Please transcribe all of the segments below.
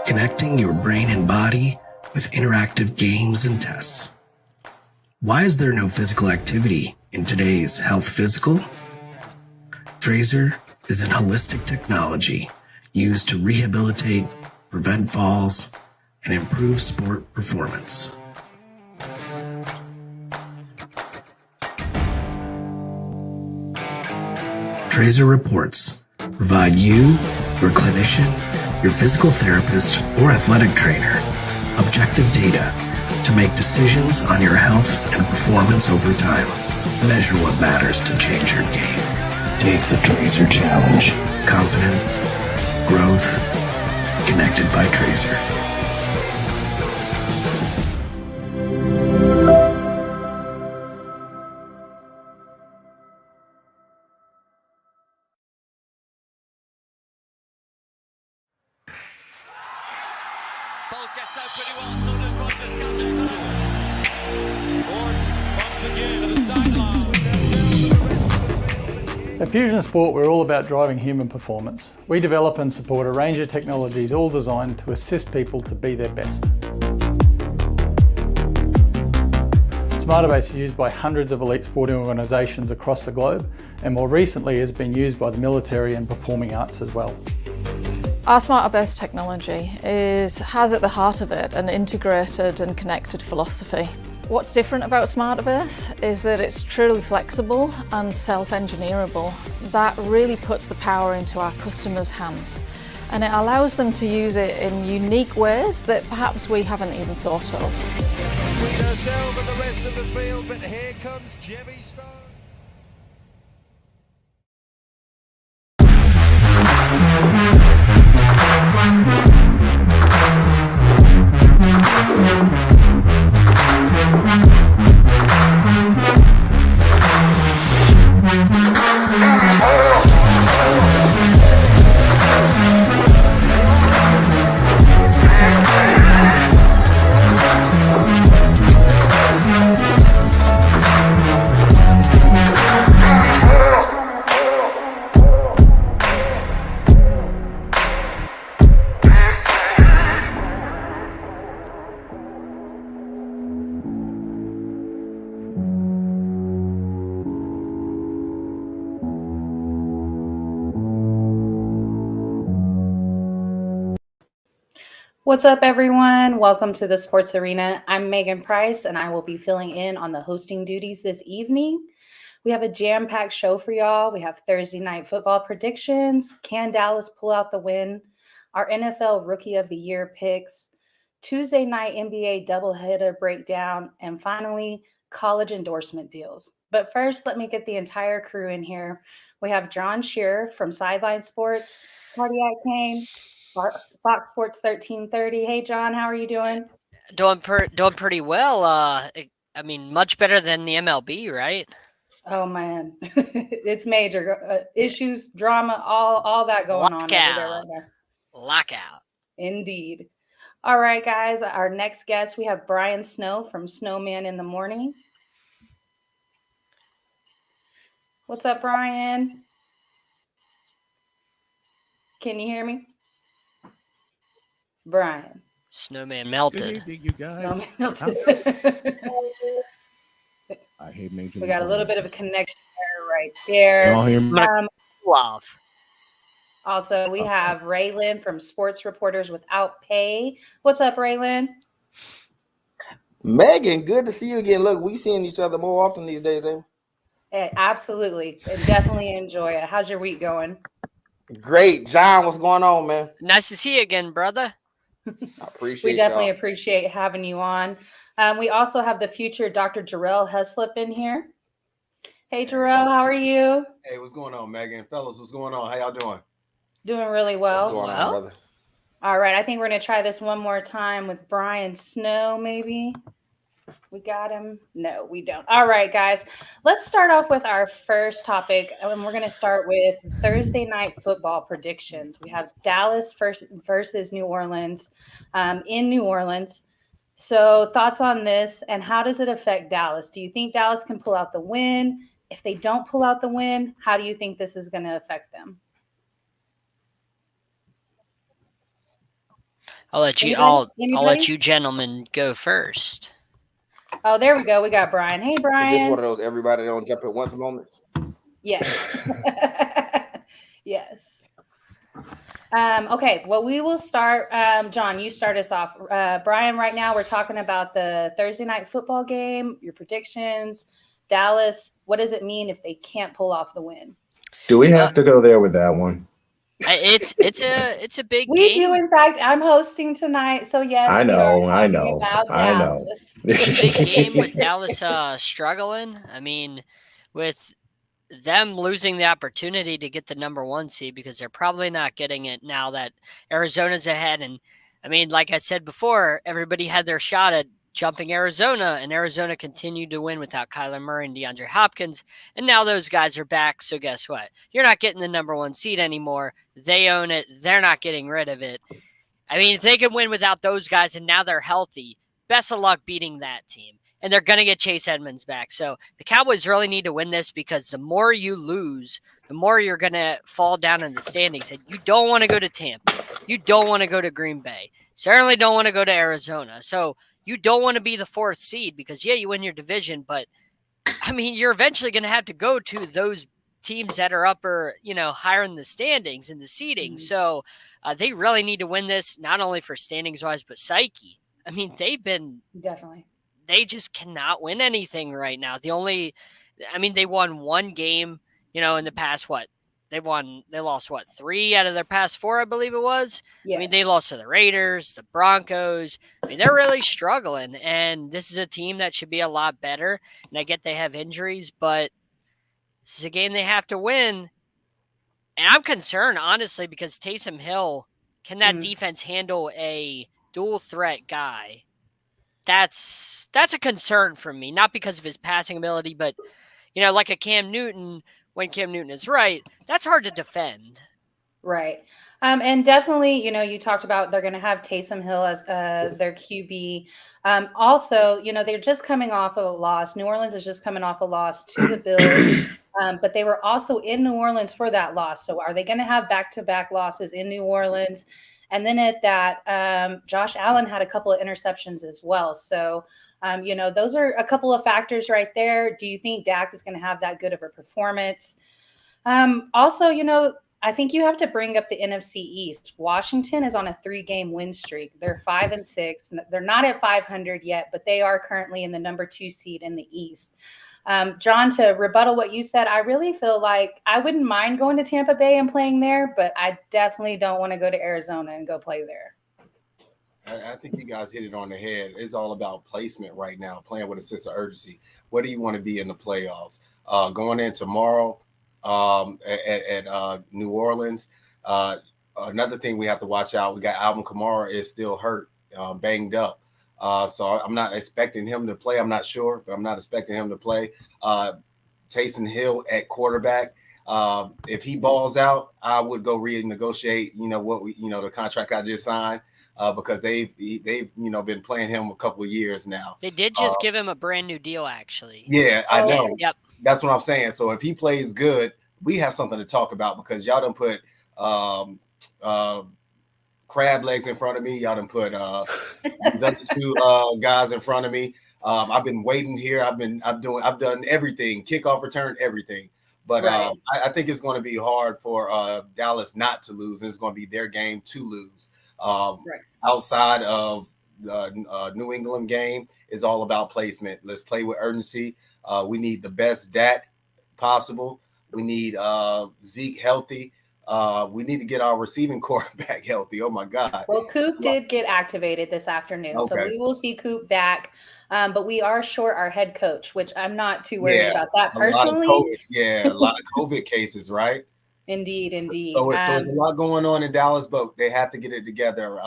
connecting your brain and body with interactive games and tests. Why is there no physical activity in today's health physical? Trazer is an holistic technology used to rehabilitate, prevent falls, and improve sport performance. Trazer reports provide you, your clinician, your physical therapist, or athletic trainer objective data to make decisions on your health and performance over time. Measure what matters to change your game. Take the Trazer Challenge. Confidence, growth, connected by Trazer. At Fusion Sport, we're all about driving human performance. We develop and support a range of technologies all designed to assist people to be their best. S.R.W.O.P is used by hundreds of elite sporting organisations across the globe, and more recently has been used by the military and performing arts as well. Our S.R.W.O.P technology has at the heart of it an integrated and connected philosophy. What's different about S.R.W.O.P is that it's truly flexible and self-engineerable. That really puts the power into our customers' hands, and it allows them to use it in unique ways that perhaps we haven't even thought of. Between ourselves and the rest of the field, but here comes Jimmy Stone. What's up, everyone? Welcome to the Sports Arena. I'm Megan Price, and I will be filling in on the hosting duties this evening. We have a jam-packed show for y'all. We have Thursday night football predictions. Can Dallas pull out the win? Our NFL Rookie of the Year picks. Tuesday night NBA doubleheader breakdown. And finally, college endorsement deals. But first, let me get the entire crew in here. We have John Shearer from Sideline Sports, Cardiac Kane, Fox Sports 1330. Hey, John, how are you doing? Doing pretty well. I mean, much better than the MLB, right? Oh man, it's major issues, drama, all that going on over there right now. Lockout. Indeed. All right, guys. Our next guest, we have Brian Snow from Snowman in the Morning. What's up, Brian? Can you hear me? Brian. Snowman melted. Good evening, you guys. Snowman melted. I hate major. We got a little bit of a connection error right there. Y'all hear me? Love. Also, we have Raylan from Sports Reporters Without Pay. What's up, Raylan? Megan, good to see you again. Look, we seeing each other more often these days, eh? Absolutely. Definitely enjoy it. How's your week going? Great. John, what's going on, man? Nice to see you again, brother. I appreciate We definitely y'all. appreciate having you on. We also have the future Dr. Jarrell Heslip in here. Hey, Jarrell, how are you? Hey, what's going on, Megan? Fellas, what's going on? How y'all doing? Doing really well. What's going on, brother? All right, I think we're going to try this one more time with Brian Snow, maybe. We got him? No, we don't. All right, guys. Let's start off with our first topic, and we're going to start with Thursday night football predictions. We have Dallas versus New Orleans in New Orleans. So thoughts on this, and how does it affect Dallas? Do you think Dallas can pull out the win? If they don't pull out the win, how do you think this is going to affect them? I'll let you. I'll let you gentlemen go first. Oh, there we go. We got Brian. Hey, Is this Brian. one of those everybody don't jump at once moments? Yes. Yes. Okay, well, we will start. John, you start us off. Brian, right now we're talking about the Thursday night football game, your predictions. Dallas, what does it mean if they can't pull off the win? Do we have to go there with that one? It's a big We game. do, in fact. I'm hosting tonight, so yes, I we are know, talking about Dallas. It's a big game with Dallas struggling. I mean, with them losing the opportunity to get the number 1 seed because they're probably not getting it now that Arizona's ahead. And I mean, like I said before, everybody had their shot at jumping Arizona, and Arizona continued to win without Kyler Murray and DeAndre Hopkins. And now those guys are back. So guess what? You're not getting the number 1 seed anymore. They own it. They're not getting rid of it. I mean, if they can win without those guys and now they're healthy, best of luck beating that team. And they're going to get Chase Edmonds back. So the Cowboys really need to win this because the more you lose, the more you're going to fall down in the standings. And you don't want to go to Tampa. You don't want to go to Green Bay. Certainly don't want to go to Arizona. So you don't want to be the 4th seed because, yeah, you win your division. But, I mean, you're eventually going to have to go to those teams that are upper, higher in the standings and the seeding. So they really need to win this, not only for standings-wise, but psyche. I mean, Definitely. They just cannot win anything right now. They won 1 game, in the past, they lost 3 out of their past 4, I believe it was. Yes. I mean, they lost to the Raiders, the Broncos. I mean, they're really struggling, and this is a team that should be a lot better. And I get they have injuries, but this is a game they have to win. And I'm concerned, honestly, because Taysom Hill, can that defense handle a dual threat guy? That's a concern for me, not because of his passing ability, but, like a Cam Newton, when Cam Newton is right, that's hard to defend. Right. And definitely, you talked about they're going to have Taysom Hill as their QB. Also, they're just coming off of a loss. New Orleans is just coming off a loss to the Bills. But they were also in New Orleans for that loss. So are they going to have back-to-back losses in New Orleans? And then at that, Josh Allen had a couple of interceptions as well. So, those are a couple of factors right there. Do you think Dak is going to have that good of a performance? Also, I think you have to bring up the NFC East. Washington is on a 3-game win streak. They're 5-6. They're not at 500 yet, but they are currently in the number 2 seed in the East. John, to rebuttal what you said, I really feel like I wouldn't mind going to Tampa Bay and playing there, but I definitely don't want to go to Arizona and go play there. I think you guys hit it on the head. It's all about placement right now, playing with a sense of urgency. What do you want to be in the playoffs? Going in tomorrow at New Orleans. Another thing we have to watch out, we got Alvin Kamara is still hurt, banged up. So I'm not expecting him to play. I'm not sure, but I'm not expecting him to play. Taysom Hill at quarterback. If he balls out, I would go renegotiate, the contract I just signed. Because they've been playing him a couple of years now. They did just give him a brand new deal, actually. Yeah, I know. Yep. That's what I'm saying. So if he plays good, we have something to talk about because y'all done put crab legs in front of me. Y'all done put these other 2 guys in front of me. I've been waiting here. I've done everything, kickoff return, everything. But right. I think it's going to be hard for Dallas not to lose, and it's going to be their game to lose. Right. Outside of the New England game is all about placement. Let's play with urgency. We need the best Dak possible. We need Zeke healthy. We need to get our receiving quarterback healthy. Oh my God. Well, Coop did get activated this afternoon. Okay. So we will see Coop back. But we are short our head coach, which I'm not too worried about that personally. A lot of COVID cases, right? Indeed. So there's a lot going on in Dallas, but they have to get it together.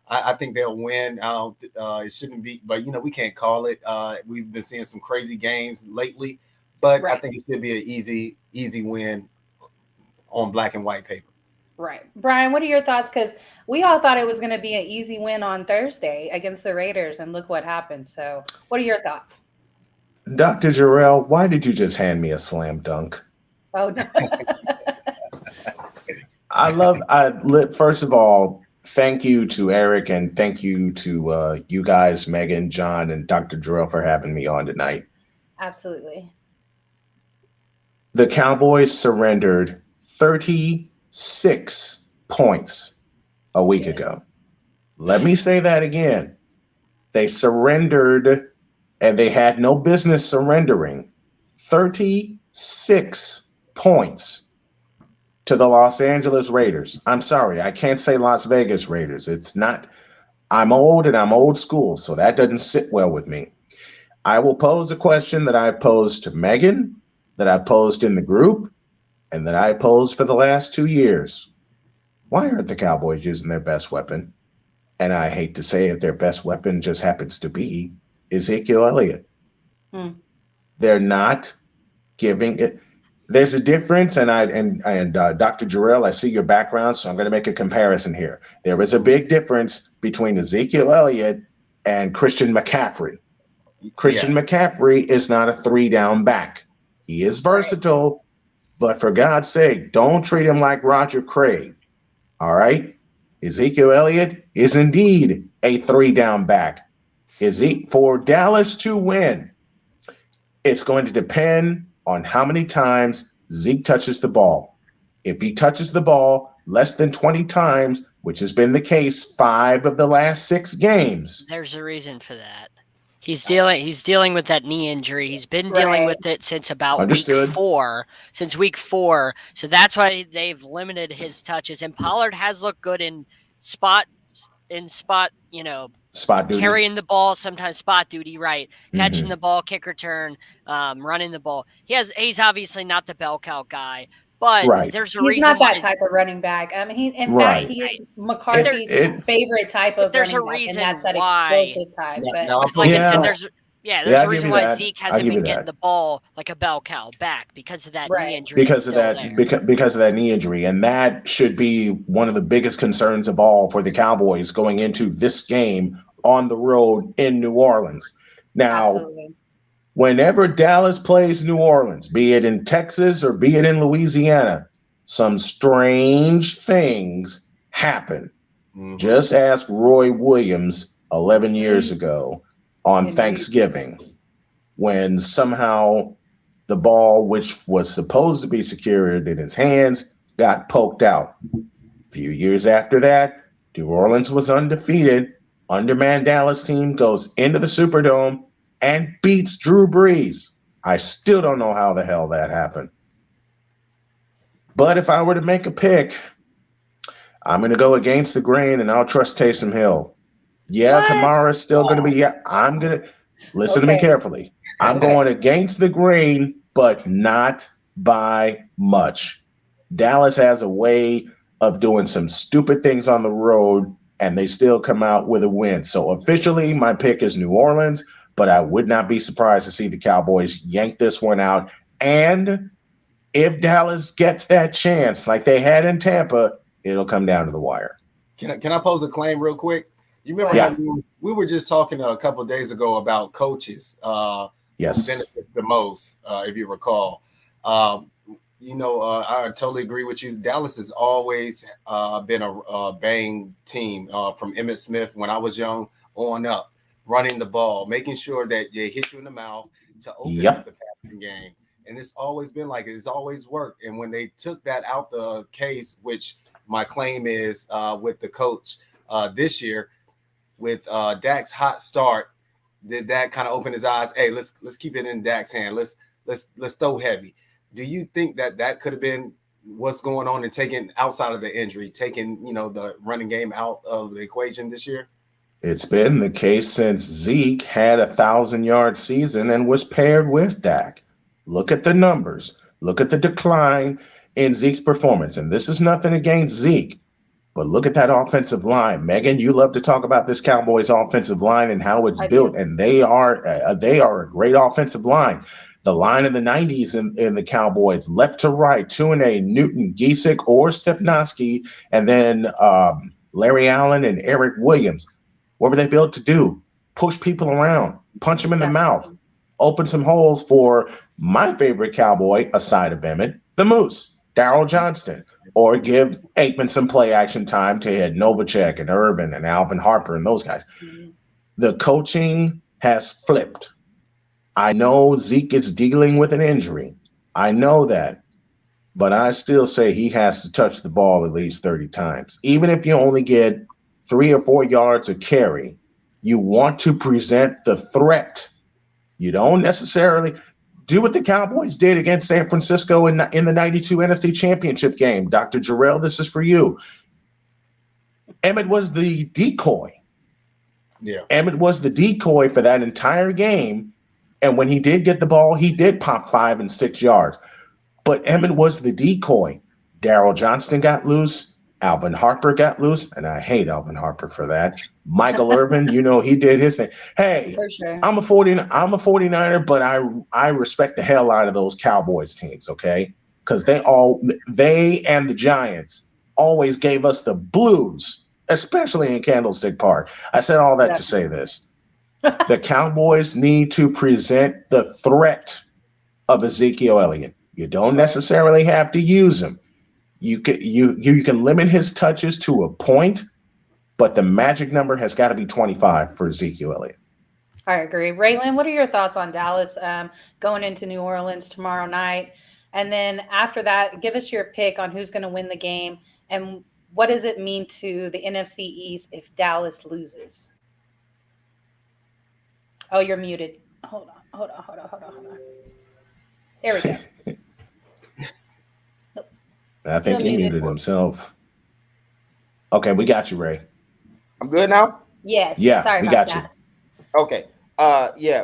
I think they'll win. It shouldn't be, but we can't call it. We've been seeing some crazy games lately, but right. I think it should be an easy win on black and white paper. Right. Brian, what are your thoughts? Because we all thought it was going to be an easy win on Thursday against the Raiders, and look what happened. So what are your thoughts? Dr. Jarrell, why did you just hand me a slam dunk? Oh, no. First of all, thank you to Eric, and thank you to you guys, Megan, John, and Dr. Jarrell, for having me on tonight. Absolutely. The Cowboys surrendered 36 points a week ago. Let me say that again. They surrendered, and they had no business surrendering, 36 points to the Los Angeles Raiders. I'm sorry, I can't say Las Vegas Raiders. It's not, I'm old and I'm old school, so that doesn't sit well with me. I will pose a question that I posed to Megan, that I posed in the group, and that I posed for the last 2 years. Why aren't the Cowboys using their best weapon? And I hate to say it, their best weapon just happens to be Ezekiel Elliott. They're not giving it. There's a difference, and Dr. Jarrell, I see your background, so I'm going to make a comparison here. There is a big difference between Ezekiel Elliott and Christian McCaffrey. Christian McCaffrey is not a 3-down back. He is versatile, but for God's sake, don't treat him like Roger Craig. All right? Ezekiel Elliott is indeed a 3-down back. For Dallas to win, it's going to depend on how many times Zeke touches the ball. If he touches the ball less than 20 times, which has been the case 5 of the last 6 games. There's a reason for that. He's dealing with that knee injury. He's been dealing with it since about week 4. Since week 4. So that's why they've limited his touches. And Pollard has looked good in spot, spot duty. Carrying the ball, sometimes spot duty, right? Catching the ball, kick return, running the ball. He's obviously not the bell cow guy, but there's a reason. He's not that type of running back. I mean, in fact, he is McCarthy's favorite type of running back, and that's that explosive type. Like I said, there's a reason why Zeke hasn't been getting the ball like a bell cow back because of that knee injury. Because of that knee injury, and that should be one of the biggest concerns of all for the Cowboys going into this game on the road in New Orleans. Now, whenever Dallas plays New Orleans, be it in Texas or be it in Louisiana, some strange things happen. Just ask Roy Williams 11 years ago on Thanksgiving, when somehow the ball, which was supposed to be secured in his hands, got poked out. A few years after that, New Orleans was undefeated. Undermanned Dallas team goes into the Superdome and beats Drew Brees. I still don't know how the hell that happened. But if I were to make a pick, I'm going to go against the grain, and I'll trust Taysom Hill. Kamara's still going to be. I'm going to listen to me carefully. I'm going against the grain, but not by much. Dallas has a way of doing some stupid things on the road, and they still come out with a win. So officially, my pick is New Orleans, but I would not be surprised to see the Cowboys yank this one out. And if Dallas gets that chance, like they had in Tampa, it'll come down to the wire. Can I pose a claim real quick? You remember how we were just talking a couple of days ago about coaches who benefit the most, if you recall. I totally agree with you. Dallas has always been a bang team from Emmitt Smith when I was young on up, running the ball, making sure that they hit you in the mouth to open up the passing game. And it's always been like it. It's always worked. And when they took that out the case, which my claim is with the coach this year, with Dak's hot start, did that kind of open his eyes? Hey, let's keep it in Dak's hand. Let's throw heavy. Do you think that could have been what's going on and taking outside of the injury, taking the running game out of the equation this year? It's been the case since Zeke had a 1,000-yard season and was paired with Dak. Look at the numbers. Look at the decline in Zeke's performance. And this is nothing against Zeke, but look at that offensive line. Megan, you love to talk about this Cowboys offensive line and how it's built, and they are a great offensive line. The line in the 90s in the Cowboys, left to right, Tune, Newton, Giesick, or Stepnoski, and then Larry Allen and Eric Williams. What were they built to do? Push people around, punch them in the mouth, open some holes for my favorite Cowboy, aside of Emmett, the Moose. Daryl Johnston, or give Aikman some play action time to hit Novacek and Urban and Alvin Harper and those guys. The coaching has flipped. I know Zeke is dealing with an injury. I know that. But I still say he has to touch the ball at least 30 times. Even if you only get 3 or 4 yards a carry, you want to present the threat. You don't necessarily do what the Cowboys did against San Francisco in the 92 NFC Championship game. Dr. Jarrell, this is for you. Emmett was the decoy. Yeah. Emmett was the decoy for that entire game. And when he did get the ball, he did pop 5 and 6 yards. But Emmett was the decoy. Daryl Johnston got loose. Alvin Harper got loose. And I hate Alvin Harper for that. Michael Irvin, he did his thing. Hey, For sure. I'm a 49er, but I respect the hell out of those Cowboys teams, okay? Because they and the Giants always gave us the blues, especially in Candlestick Park. I said all that to say this. The Cowboys need to present the threat of Ezekiel Elliott. You don't necessarily have to use him. You can limit his touches to a point, but the magic number has got to be 25 for Ezekiel Elliott. I agree. Raylan, what are your thoughts on Dallas going into New Orleans tomorrow night? And then after that, give us your pick on who's going to win the game and what does it mean to the NFC East if Dallas loses? Oh, you're muted. Hold on. There we go. I think he muted himself. Okay, we got you, Ray. I'm good now? Yes. Yeah, Sorry we about got that. you. Okay.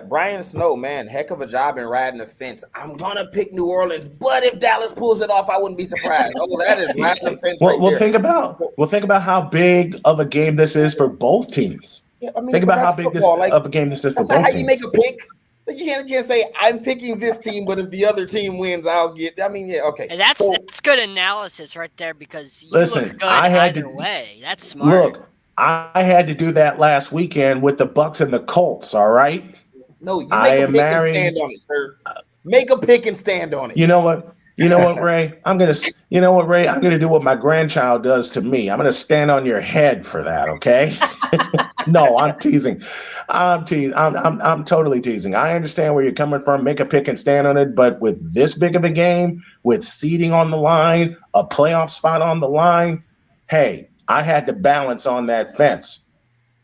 Brian Snow, man, heck of a job in riding the fence. I'm gonna pick New Orleans, but if Dallas pulls it off, I wouldn't be surprised. Oh, that is riding the fence. Well, think about how big of a game this is for both teams. Yeah, I mean, think about how big of a game this is for both teams. How you make a pick? You can't say I'm picking this team, but if the other team wins, I'll get. I mean, yeah, okay. And that's good analysis right there because you listen, look good either way. That's smart. Look, I had to do that last weekend with the Bucks and the Colts. All right. No, you make a pick and stand on it, sir. Make a pick and stand on it. You know what? Ray? I'm gonna do what my grandchild does to me. I'm gonna stand on your head for that, okay? No, I'm teasing. I'm totally teasing. I understand where you're coming from. Make a pick and stand on it, but with this big of a game, with seeding on the line, a playoff spot on the line, hey, I had to balance on that fence.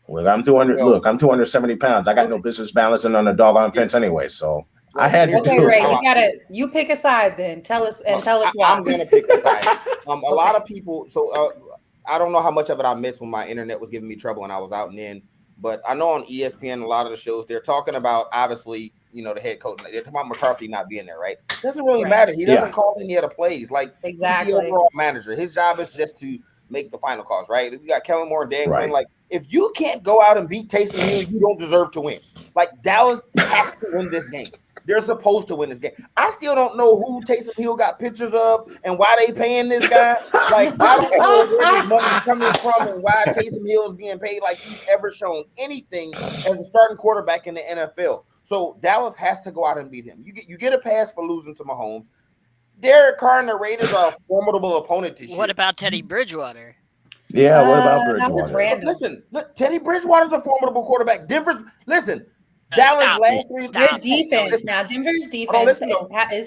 Look, I'm 270 pounds. I got no business balancing on a doggone fence anyway, so I had to do Ray, it. you pick a side then. Tell us why. I'm gonna pick a side. A lot of people. So I don't know how much of it I missed when my internet was giving me trouble and I was out and in. But I know on ESPN, a lot of the shows they're talking about obviously, the head coach. They're talking about McCarthy not being there, right? Doesn't really matter. He doesn't call any of the plays. Like exactly. He's the overall manager. His job is just to make the final calls, right? We got Kellen Moore and Dan Quinn. Like, if you can't go out and beat Taysom Hill, you don't deserve to win. Like, Dallas has to win this game. They're supposed to win this game. I still don't know who Taysom Hill got pictures of and why they paying this guy. Like, I don't know where this money's coming from and why Taysom Hill is being paid like he's ever shown anything as a starting quarterback in the NFL. So Dallas has to go out and beat him. You get a pass for losing to Mahomes. Derek Carr and the Raiders are a formidable opponent this year. What about Teddy Bridgewater? Yeah, what about Bridgewater? That was random. Listen, Teddy Bridgewater's a formidable quarterback. Dallas last three. Good defense. Now, Denver's defense is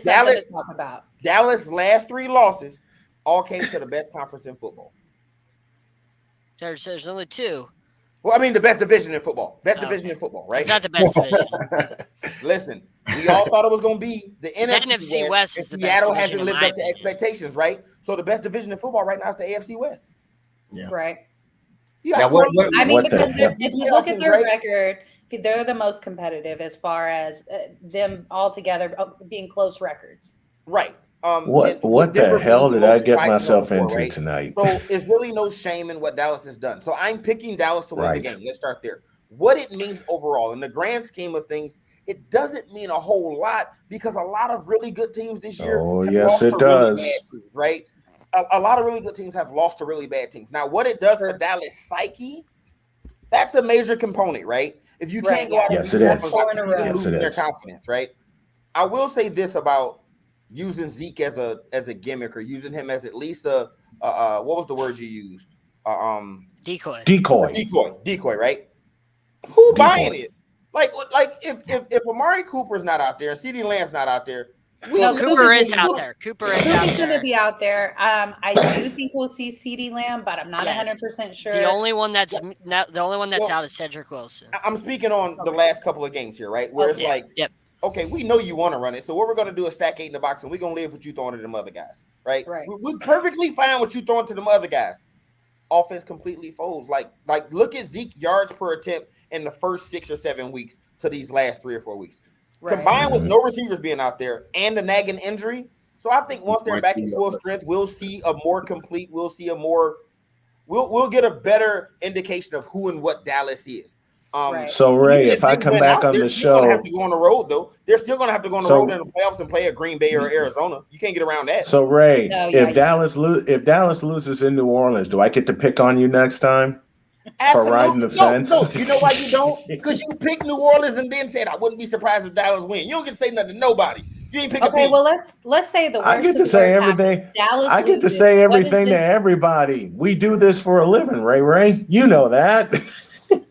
something to talk about. Dallas' last 3 losses all came to the best conference in football. There's only 2. Well, I mean, the best division in football. Division in football, right? It's not the best division. Listen, we all thought it was going to be the NFC West is the best Seattle division hasn't lived up to expectations, right? So the best division in football right now is the AFC West. Yeah. Right. Because if you look at their record, they're the most competitive as far as them all together being close records. Right. What the hell did I get myself into tonight? So there's really no shame in what Dallas has done. So I'm picking Dallas to win the game. Let's start there. What it means overall, in the grand scheme of things, it doesn't mean a whole lot because a lot of really good teams this year. Oh, yes, it does. Really teams, right? A lot of really good teams have lost to really bad teams. Now, what it does for Dallas psyche, that's a major component, right? If you can't go out and it is. lose their confidence, right? I will say this about using Zeke as a gimmick or using him as at least a what was the word you used? Decoy. Decoy, right? Who buying it? Like if Amari Cooper's not out there, CeeDee Lamb's not out there, Cooper is out there. Cooper's going to be out there. I do think we'll see CeeDee Lamb, but I'm not 100% sure. The only one that's out is Cedric Wilson. I'm speaking on the last couple of games here, right? Where it's like, okay, we know you want to run it, so what we're going to do is stack 8 in the box, and we're going to live with you throwing to them other guys, right? We're perfectly fine with you throwing to them other guys. Offense completely folds. Like look at Zeke yards per attempt in the first 6 or 7 weeks to these last 3 or 4 weeks. Combined with no receivers being out there and the nagging injury. So I think once they're back in full strength, we'll see a more complete, we'll get a better indication of who and what Dallas is. So Ray, if I come back on the show, they're going to have to go on the road though. They're still going to have to go on the road in the playoffs and play at Green Bay or Arizona. You can't get around that. So Ray, if Dallas loses in New Orleans, do I get to pick on you next time? For riding the fence? No. You know why you don't? Because you picked New Orleans and then said I wouldn't be surprised if Dallas win. You don't get to say nothing to nobody. You ain't pick a team. Well, let's say the worst. I get to say everything. I get to say everything to everybody. We do this for a living, Ray. You know that.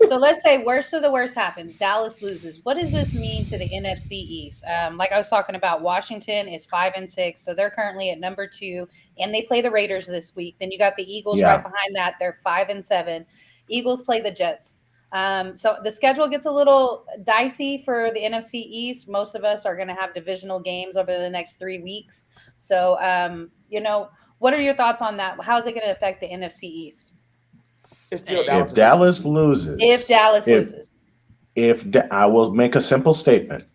So let's say worst of the worst happens. Dallas loses. What does this mean to the NFC East? Like I was talking about, Washington is 5-6, so they're currently at number 2, and they play the Raiders this week. Then you got the Eagles right behind that. They're 5-7. Eagles play the Jets. So the schedule gets a little dicey for the NFC East. Most of us are going to have divisional games over the next 3 weeks. So, what are your thoughts on that? How is it going to affect the NFC East? It's still if Dallas loses, I will make a simple statement.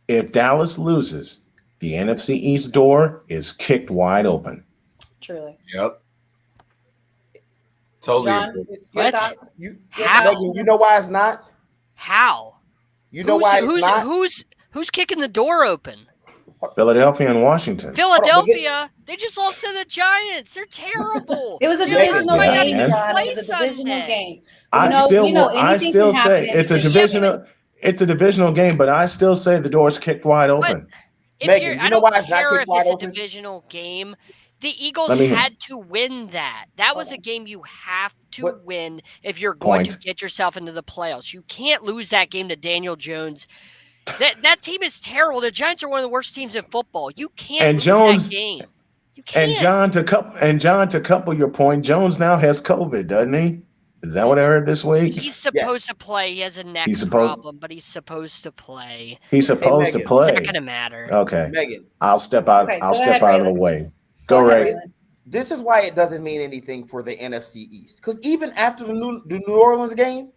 If Dallas loses, the NFC East door is kicked wide open. Truly. Yep. Totally. John, your thoughts? How? You know why it's not? How? You know why it's not? Who's kicking the door open? Philadelphia and Washington. Philadelphia, they just lost to the Giants. They're terrible. It was a divisional game, John. It was a divisional game. I still say it's a divisional. It's a divisional game, but I still say the door's kicked wide open. Megan, I don't care if it's a divisional game. The Eagles had to win that. That was a game you have to win if you're going to get yourself into the playoffs. You can't lose that game to Daniel Jones. That team is terrible. The Giants are one of the worst teams in football. You can't lose that game. You can't. And John, to couple your point, Jones now has COVID, doesn't he? Is that what I heard this week? He's supposed to play. He has a neck problem, but he's supposed to play. He's supposed to play. It's not going to matter. Okay. Megan, I'll step out. I'll step out of the way. Go Ray. This is why it doesn't mean anything for the NFC East. Because even after the New Orleans game,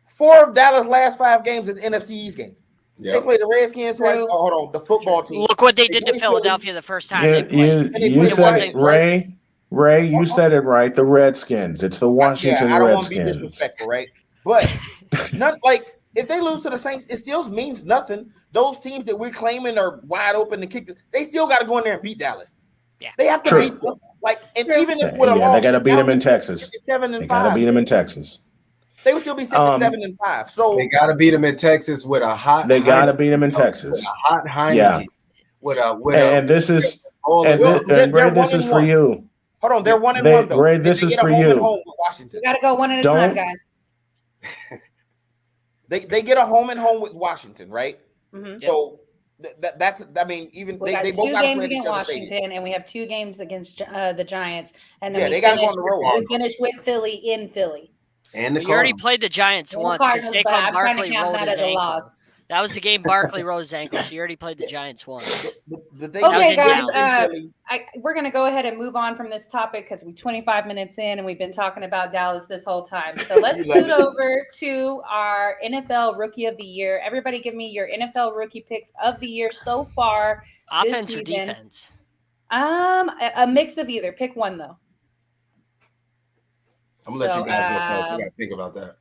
4 of Dallas' last 5 games is NFC East games. Yep. They played the Redskins twice. Oh, hold on, the football team. Look what they did to Philadelphia the first time they played. You said Ray. You said it right. The Redskins. It's the Washington Redskins. I don't want to be disrespectful, right? But if they lose to the Saints, it still means nothing. Those teams that we're claiming are wide open and kick, they still got to go in there and beat Dallas. Yeah, they have to beat them. Even if with a loss, they got to beat them in Texas. 7-5. They got to beat them in Texas. They would still be 7-5. So they got to beat them in Texas with a hot. They got to beat them in Texas. With a hot Heineken. Yeah. This is Ray. This is for you. Hold on, they're 1-1 though. Ray, this is for you. We got to go one at a time, guys. They get a home and home with Washington, right? Mm-hmm. So that's. I mean, even we they both got 2 games against Washington, and we have 2 games against the Giants, and then they got to go on the road. We finish with Philly in Philly. And you already played the Giants once because Saquon Barkley rolled his ankle. That was the game Barkley rolled his ankle, so you already played the Giants once. Okay, guys, we're going to go ahead and move on from this topic because we're 25 minutes in and we've been talking about Dallas this whole time. So let's scoot over to our NFL Rookie of the Year. Everybody give me your NFL Rookie pick of the year so far. Offense or defense? A mix of either. Pick one, though. I'm going to let you guys go first. You got to think about that.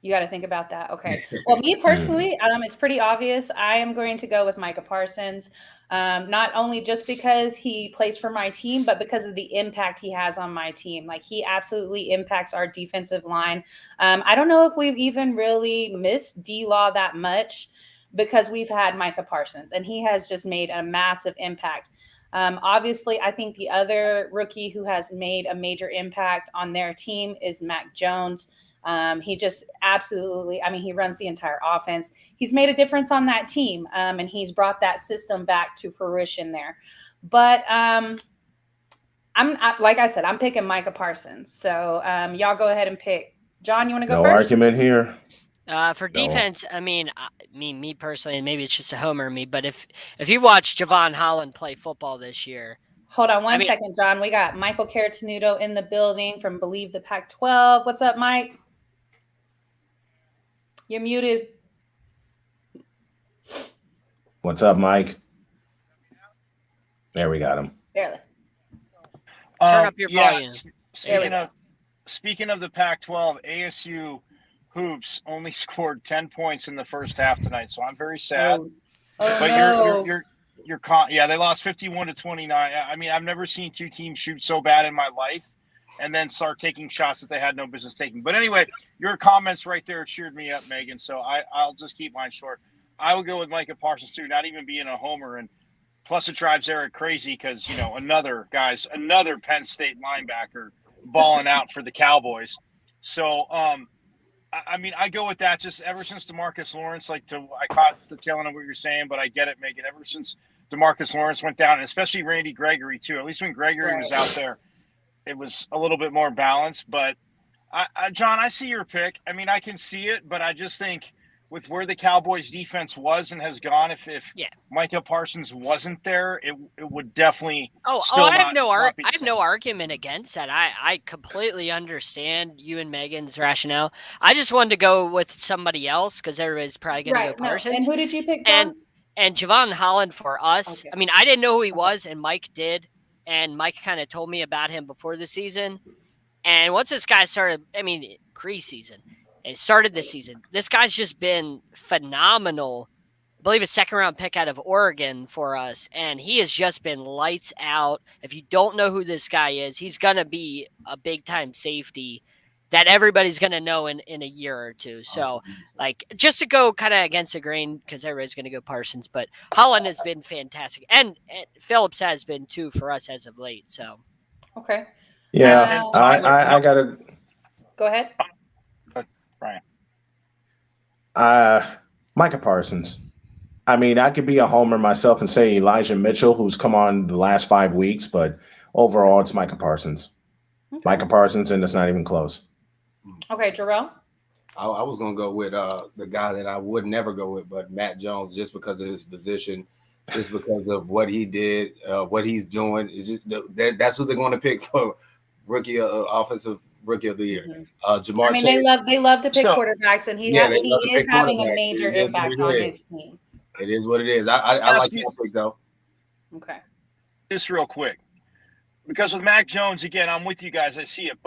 You got to think about that. Okay. Well, me personally, it's pretty obvious. I am going to go with Micah Parsons, not only just because he plays for my team, but because of the impact he has on my team. Like, he absolutely impacts our defensive line. I don't know if we've even really missed D-Law that much, because we've had Micah Parsons, and he has just made a massive impact. Obviously, I think the other rookie who has made a major impact on their team is Mac Jones. He just absolutely, I mean, he runs the entire offense. He's made a difference on that team, and he's brought that system back to fruition there. But like I said, I'm picking Micah Parsons. So y'all go ahead and pick. John, you want to go No first? argument here. For defense, I mean, me personally, and maybe it's just a homer in me, but if you watch Javon Holland play football this year. Hold on one second, John. We got Michael Caratenuto in the building from Believe the Pac-12. What's up, Mike? You're muted. What's up, Mike? There we got him. Barely. Turn up your volume. Speaking of the Pac-12, ASU Hoops only scored 10 points in the first half tonight, so I'm very sad. They lost 51-29. I mean, I've never seen two teams shoot so bad in my life and then start taking shots that they had no business taking. But anyway, your comments right there cheered me up, Megan, so I'll just keep mine short. I would go with Micah Parsons too, not even being a homer, and plus it drives Eric crazy because, you know, another Penn State linebacker balling out for the Cowboys. So, I mean, I go with that just ever since DeMarcus Lawrence, I caught the tail end of what you're saying, but I get it, Megan. Ever since DeMarcus Lawrence went down, and especially Randy Gregory too, at least when Gregory was out there, it was a little bit more balanced. But, John, I see your pick. I mean, I can see it, but I just think with where the Cowboys defense was and has gone, if Micah Parsons wasn't there, it would definitely I have no argument against that. I completely understand you and Megan's rationale. I just wanted to go with somebody else because everybody's probably going to go Parsons. And who did you pick, John? And Javon Holland for us. Okay. I mean, I didn't know who he was, and Mike did, and Mike kind of told me about him before the season. And once this guy started, I mean, preseason, and started this season, this guy's just been phenomenal. I believe a second-round pick out of Oregon for us, and he has just been lights out. If you don't know who this guy is, he's going to be a big-time safety that everybody's going to know in a year or two. So, just to go kind of against the grain, because everybody's going to go Parsons, but Holland has been fantastic. And Phillips has been, too, for us as of late. So, okay. Yeah, I got to – Go ahead. Micah Parsons. I mean, I could be a homer myself and say Elijah Mitchell, who's come on the last 5 weeks, but overall it's Micah Parsons. Okay. Micah Parsons, and it's not even close. Okay, Jarrell? I was going to go with the guy that I would never go with, but Matt Jones, just because of his position, just because of what he did, what he's doing. Is just that's who they're going to pick for offensive rookie of the year. Jamar. I mean, Chase. they love to pick quarterbacks, and he is having a major impact on his team. It is what it is. I like that pick though. Okay. Just real quick, because with Mac Jones, again, I'm with you guys. I see it,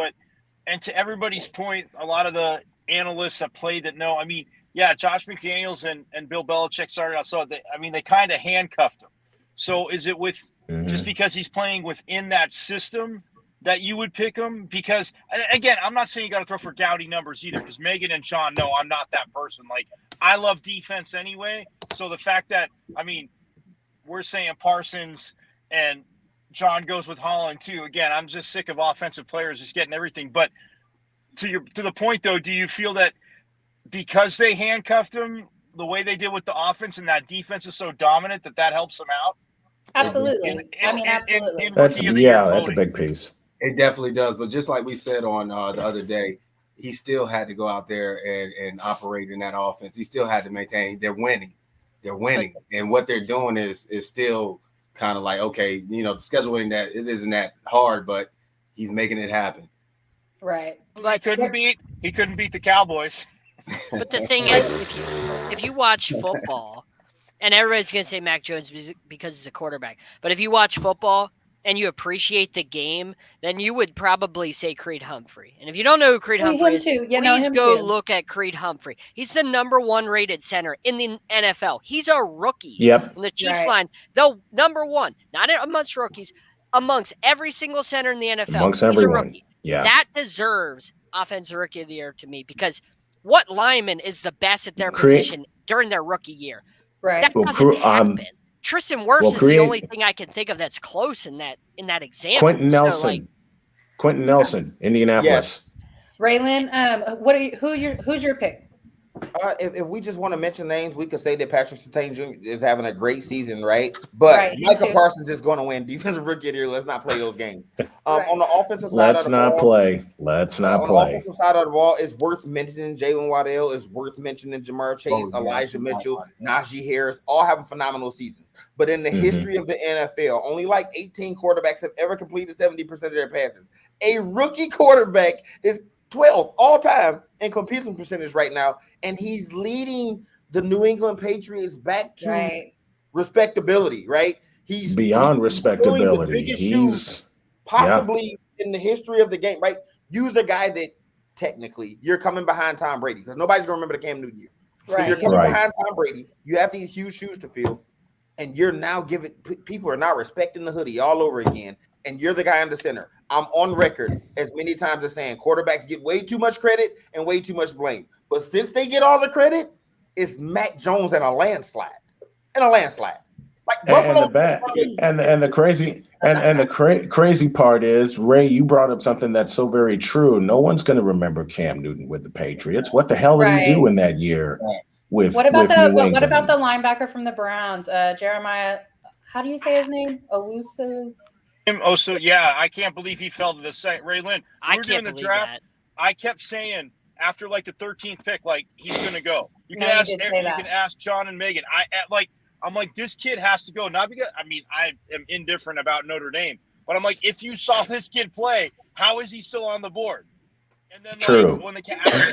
and to everybody's point, a lot of the analysts that played that know. I mean, yeah, Josh McDaniels and Bill Belichick started out. So they kind of handcuffed him. So is it with just because he's playing within that system that you would pick him? Because, again, I'm not saying you got to throw for gaudy numbers either, because Megan and Sean know I'm not that person. Like, I love defense anyway. So the fact that, I mean, we're saying Parsons and John goes with Holland too. Again, I'm just sick of offensive players just getting everything. But to the point, though, do you feel that because they handcuffed him the way they did with the offense and that defense is so dominant that helps them out? Absolutely. Absolutely. That's a big piece. It definitely does. But just like we said on the other day, he still had to go out there and operate in that offense. He still had to maintain. They're winning. And what they're doing is still kind of like, okay, the scheduling that it isn't that hard, but he's making it happen. Right. He couldn't beat the Cowboys. But the thing is, if you watch football, and everybody's going to say Mac Jones because he's a quarterback, but if you watch football and you appreciate the game, then you would probably say Creed Humphrey. And if you don't know who Creed Humphrey is, please go look at Creed Humphrey. He's the number 1 rated center in the NFL. He's a rookie. Yep. On the Chiefs line, though number 1, not amongst rookies, amongst every single center in the NFL. Amongst he's everyone. A rookie. Yeah. That deserves offensive rookie of the year to me, because what lineman is the best at their position during their rookie year? Right. That doesn't happen. Tristan Wirfs is the only thing I can think of that's close in that example. Quentin Nelson. So, like, Quentin Nelson, Indianapolis. Raylan, who's your pick? If we just want to mention names, we could say that Patrick Surtain Jr. is having a great season, right? But Micah Parsons is going to win Defensive Rookie of the Year. Let's not play those games. On the offensive side of the ball, Let's not play. On the offensive side of the ball, it's worth mentioning Jalen Waddell. It's worth mentioning Jamar Chase, Elijah Mitchell, Najee Harris, all having phenomenal seasons. But in the history of the NFL, only like 18 quarterbacks have ever completed 70% of their passes. A rookie quarterback is 12th all time in completion percentage right now, and he's leading the New England Patriots back to respectability, right? He's beyond respectability. He's possibly in the history of the game, right? You're the guy that technically you're coming behind Tom Brady because nobody's gonna remember the Cam Newton year. So you're coming behind Tom Brady. You have these huge shoes to fill, and you're now giving people are now respecting the hoodie all over again. And you're the guy in the center. I'm on record as many times as saying quarterbacks get way too much credit and way too much blame. But since they get all the credit, it's Mac Jones and a landslide. Like Buffalo, and the crazy part is, Ray, you brought up something that's so very true. No one's going to remember Cam Newton with the Patriots. What the hell did he do in that year? What about the linebacker from the Browns, Jeremiah? How do you say his name? Owusu. Yeah, I can't believe he fell to the second. Raylan, we were doing the draft. That. I kept saying after like the 13th pick, like he's going to go. You can ask John and Megan. I'm like, this kid has to go. Not because I am indifferent about Notre Dame, but I'm like, if you saw this kid play, how is he still on the board? And then when the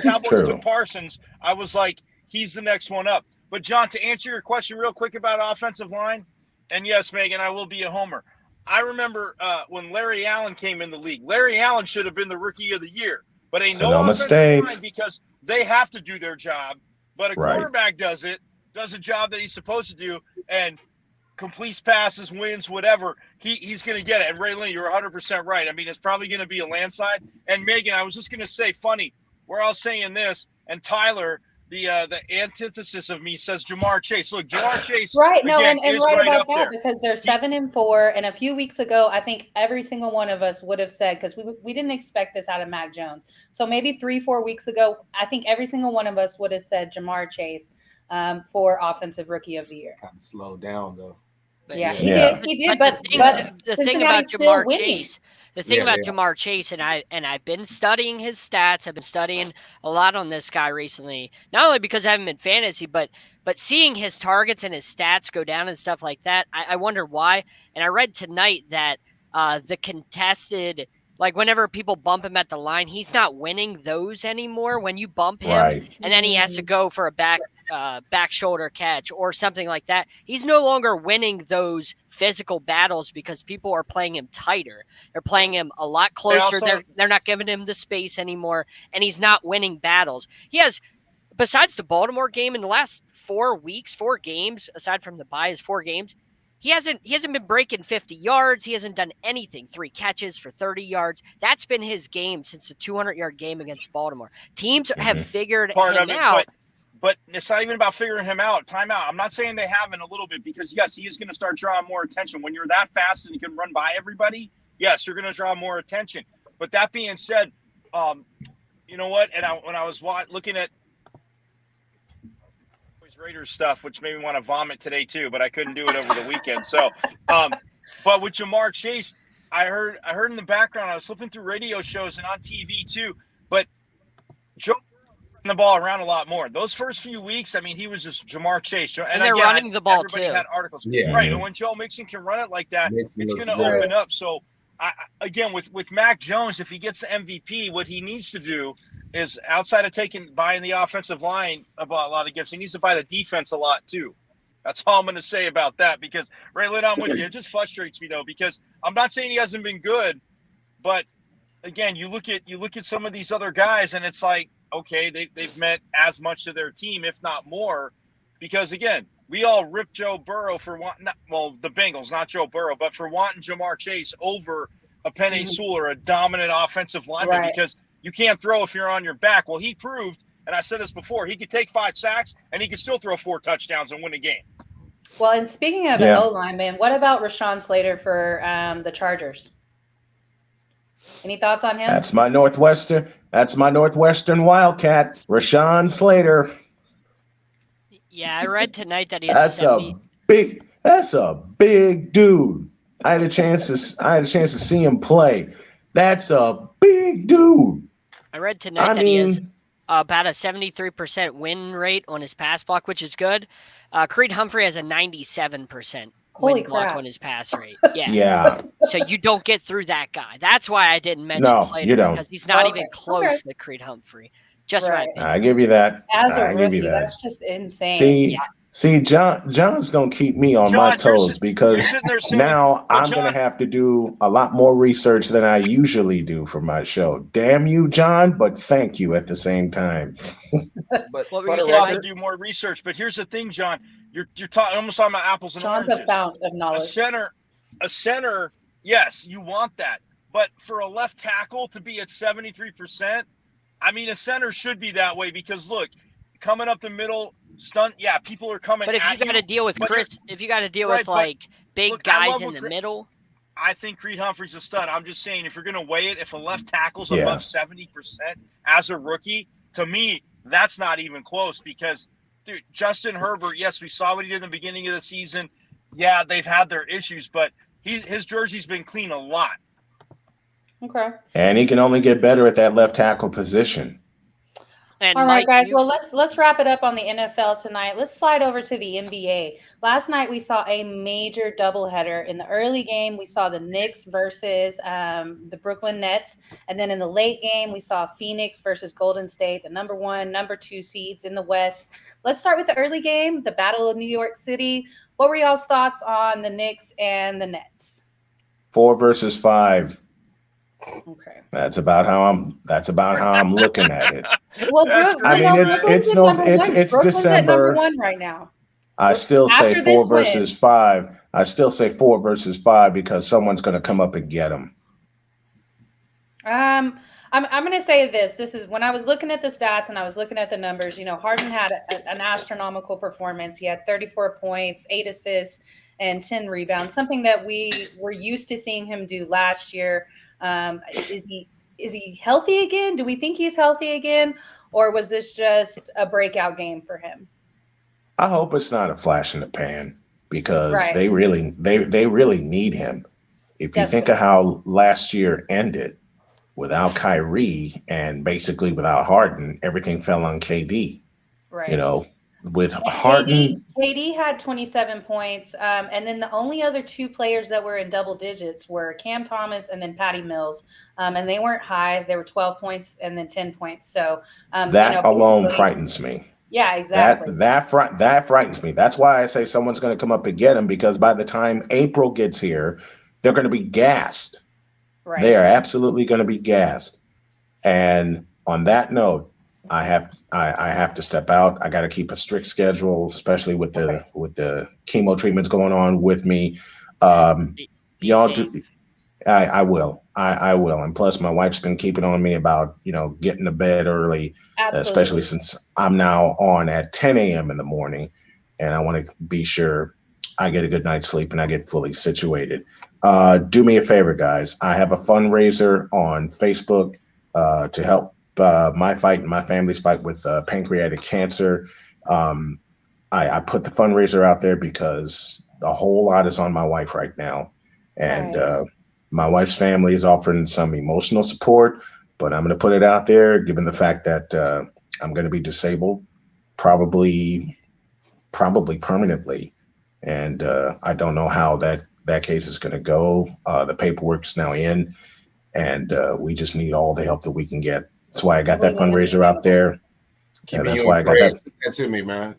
Cowboys took Parsons, I was like, he's the next one up. But John, to answer your question real quick about offensive line, and yes, Megan, I will be a homer. I remember when Larry Allen came in the league. Larry Allen should have been the Rookie of the Year, but ain't no offensive line because they have to do their job. But a quarterback does a job that he's supposed to do, and completes passes, wins, whatever. He's going to get it. And Raylan, you're 100% right. I mean, it's probably going to be a landslide. And Megan, I was just going to say, funny, we're all saying this, and Tyler, the antithesis of me, says Jamar Chase. Look, Jamar Chase, right? No, and right about that because they're 7-4. And a few weeks ago, I think every single one of us would have said, because we didn't expect this out of Mac Jones. So maybe 3-4 weeks ago, I think every single one of us would have said Jamar Chase for Offensive Rookie of the Year. Kind of slowed down though. He did. But the thing about Jamar Chase. The thing about Jamar Chase, and I've been studying his stats. I've been studying a lot on this guy recently, not only because I haven't been fantasy, but seeing his targets and his stats go down and stuff like that. I wonder why. And I read tonight that the contested, like whenever people bump him at the line, he's not winning those anymore. When you bump him, and then he has to go for a back shoulder catch or something like that, he's no longer winning those physical battles because people are playing him tighter. They're playing him a lot closer. They're not giving him the space anymore, and he's not winning battles. He has, besides the Baltimore game, in the last 4 games, aside from the bye, 4 games, he hasn't been breaking 50 yards. He hasn't done anything. 3 catches for 30 yards. That's been his game since the 200-yard game against Baltimore. Teams have figured him out. But it's not even about figuring him out. Timeout. I'm not saying they haven't a little bit because, yes, he is going to start drawing more attention. When you're that fast and you can run by everybody, yes, you're going to draw more attention. But that being said, you know what? And when I was looking at Raiders stuff, which made me want to vomit today too, but I couldn't do it over the weekend. So, but with Jamar Chase, I heard in the background, I was flipping through radio shows and on TV too, but Joe the ball around a lot more. Those first few weeks, I mean, he was just Jamar Chase. And they're running the ball everybody too. Had articles. Right. And when Joe Mixon can run it like that, it's going to open up. So, again, with Mac Jones, if he gets the MVP, what he needs to do is, outside of buying the offensive line about a lot of gifts, he needs to buy the defense a lot too. That's all I'm going to say about that because, Raylan, I'm with you. It just frustrates me, though, because I'm not saying he hasn't been good, but, again, you look at some of these other guys, and it's like, okay, they've meant as much to their team, if not more, because, again, we all rip Joe Burrow for the Bengals, not Joe Burrow, but for wanting Jamar Chase over a Penei Sewell or a dominant offensive lineman because you can't throw if you're on your back. Well, he proved, and I said this before, he could take 5 sacks and he could still throw 4 touchdowns and win a game. Well, and speaking of Yeah. O-lineman, what about Rashawn Slater for the Chargers? Any thoughts on him? That's my Northwestern Wildcat, Rashawn Slater. Yeah, I read tonight that he has That's a big dude. I had a chance to see him play. That's a big dude. I read tonight that he has about a 73% win rate on his pass block, which is good. Creed Humphrey has a 97% win block on his pass rate. Yeah. Yeah. So you don't get through that guy. That's why I didn't mention Slater, you don't. because he's not even close to Creed Humphrey. Just my opinion. I give you that. As a I give you rookie, that. that's just insane. See, John's gonna keep me on my toes because now I'm gonna have to do a lot more research than I usually do for my show. Damn you, John, but thank you at the same time. But you have to do more research. But here's the thing, John. You're talking almost on my apples and John's oranges. a fount of knowledge. A center, yes, you want that. But for a left tackle to be at 73%, I mean, a center should be that way because look, coming up the middle, stunt. Yeah, people are coming. But if you got to deal with Chris, if you got to deal with like big guys in the middle, I think Creed Humphrey's a stud. I'm just saying, if you're going to weigh it, if a left tackle's above 70% as a rookie, to me, that's not even close because, dude, Justin Herbert, yes, we saw what he did in the beginning of the season. Yeah, they've had their issues, but his jersey's been clean a lot. Okay. And he can only get better at that left tackle position. And all right, guys. Well, let's wrap it up on the NFL tonight. Let's slide over to the NBA. Last night we saw a major doubleheader. In the early game, we saw the Knicks versus the Brooklyn Nets, and then in the late game, we saw Phoenix versus Golden State, the number 1, number 2 seeds in the West. Let's start with the early game, the Battle of New York City. What were y'all's thoughts on the Knicks and the Nets? 4 versus 5. Okay. That's about how I'm looking at it. Well, I mean, it's December. Number 1 right now. I still say 4 versus 5. I still say 4 versus 5 because someone's going to come up and get them. I'm going to say this. This is when I was looking at the stats and I was looking at the numbers. You know, Harden had an astronomical performance. He had 34 points, 8 assists, and 10 rebounds. Something that we were used to seeing him do last year. Is he healthy again? Do we think he's healthy again, or was this just a breakout game for him? I hope it's not a flash in the pan because they really need him. If you think of how last year ended without Kyrie and basically without Harden, everything fell on KD. Right. You know, with Harden, KD had 27 points, and then the only other 2 players that were in double digits were Cam Thomas and then Patty Mills, and they weren't high. They were 12 points and then 10 points. So that alone frightens me. Yeah, exactly. That frightens me. That's why I say someone's going to come up and get him because by the time April gets here, they're going to be gassed. Right. They are absolutely going to be gassed. And on that note, I have to step out. I got to keep a strict schedule, especially with the chemo treatments going on with me. Y'all do. I will. And plus, my wife's been keeping on me about getting to bed early, especially since I'm now on at 10 a.m. in the morning, and I want to be sure I get a good night's sleep and I get fully situated. Do me a favor, guys. I have a fundraiser on Facebook to help my fight and my family's fight with pancreatic cancer. I put the fundraiser out there because a whole lot is on my wife right now. And my wife's family is offering some emotional support, but I'm going to put it out there, given the fact that I'm going to be disabled, probably permanently. And I don't know how that case is going to go. The paperwork's now in, and we just need all the help that we can get. That's why I got that fundraiser out there. And that's why I got that. Send that to me, man.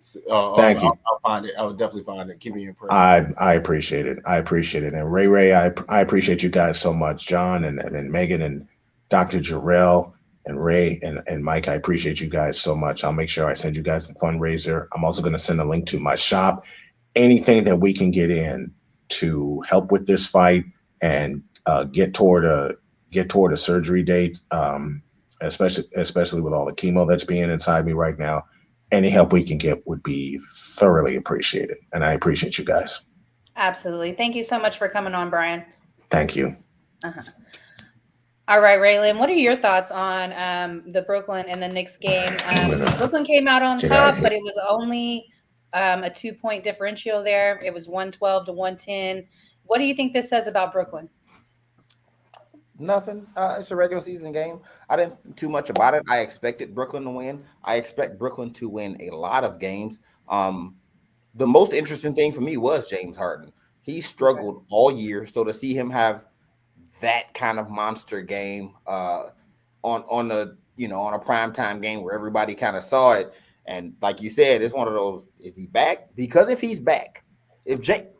Thank you. I'll find it. I would definitely find it. Keep me in prayer. I appreciate it. And Ray, I appreciate you guys so much. John and Megan and Dr. Jarrell and Ray and Mike, I appreciate you guys so much. I'll make sure I send you guys the fundraiser. I'm also going to send a link to my shop. Anything that we can get in to help with this fight and get toward a surgery date. Especially with all the chemo that's being inside me right now, any help we can get would be thoroughly appreciated. And I appreciate you guys. Absolutely. Thank you so much for coming on, Brian. Thank you. All right, Raylan, what are your thoughts on the Brooklyn and the Knicks game? Brooklyn came out on top, but it was only a 2-point differential there. It was 112 to 110. What do you think this says about Brooklyn? Nothing. It's a regular season game. I didn't think too much about it. I expected Brooklyn to win. I expect Brooklyn to win a lot of games. The most interesting thing for me was James Harden. He struggled all year, so to see him have that kind of monster game on a primetime game where everybody kind of saw it, and like you said, it's one of those. Is he back? Because if he's back,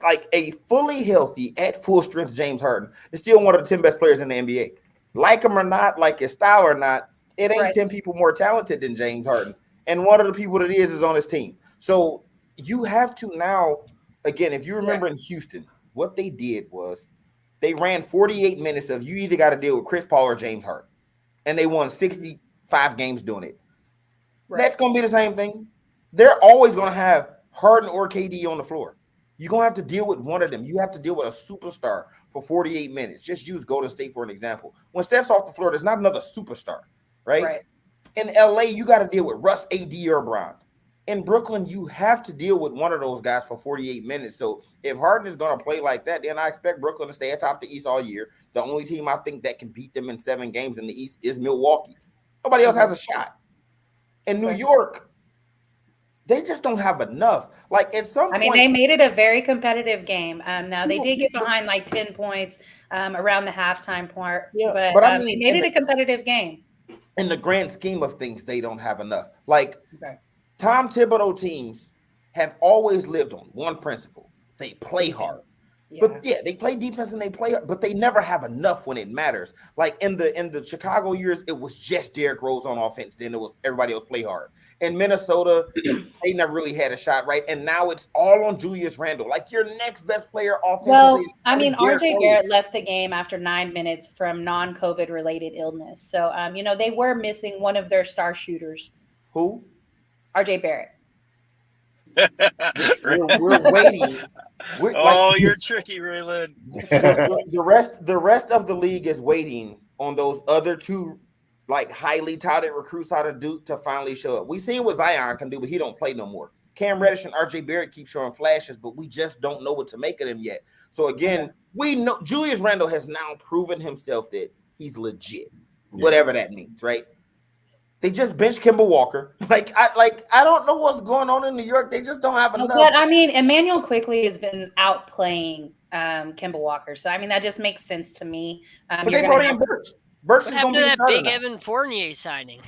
like a fully healthy at full strength James Harden is still one of the 10 best players in the NBA. Like him or not, like his style or not, it ain't 10 people more talented than James Harden, and one of the people that is on his team. So you have to now, again, if you remember in Houston, what they did was they ran 48 minutes of you either got to deal with Chris Paul or James Harden, and they won 65 games doing it. That's going to be the same thing. They're always going to have Harden or KD on the floor. You're going to have to deal with one of them. You have to deal with a superstar for 48 minutes. Just use Golden State for an example. When Steph's off the floor, there's not another superstar, right? In LA, you got to deal with Russ, AD, or Bron. In Brooklyn, you have to deal with one of those guys for 48 minutes. So if Harden is going to play like that, then I expect Brooklyn to stay atop the East all year. The only team I think that can beat them in 7 games in the East is Milwaukee. Nobody else has a shot. In New York, they just don't have enough. Like at some point, they made it a very competitive game. Now they did get behind like 10 points around the halftime part, but I mean, they made it a competitive game. In the grand scheme of things, they don't have enough. Like Tom Thibodeau teams have always lived on one principle: they play hard. But they play defense and they play hard, but they never have enough when it matters. Like in the Chicago years, it was just Derrick Rose on offense. Then it was everybody else play hard. In Minnesota, they never really had a shot, right? And now it's all on Julius Randle. Like your next best player offensively. Well, I mean, RJ Barrett left the game after 9 minutes from non-COVID related illness. So, they were missing one of their star shooters. Who? RJ Barrett. We're waiting. You're tricky, Raylan. The rest of the league is waiting on those other two, like highly touted recruits out of Duke to finally show up. We've seen what Zion can do, but he don't play no more. Cam Reddish and RJ Barrett keep showing flashes, but we just don't know what to make of them yet. So again, we know Julius Randle has now proven himself that he's legit, whatever that means, right? They just benched Kemba Walker. I don't know what's going on in New York. They just don't have enough. But I mean, Emmanuel quickly has been outplaying Kemba Walker, so I mean that just makes sense to me. But they brought in Burks. Burks what is going happened to to be that big now. Evan Fournier signing?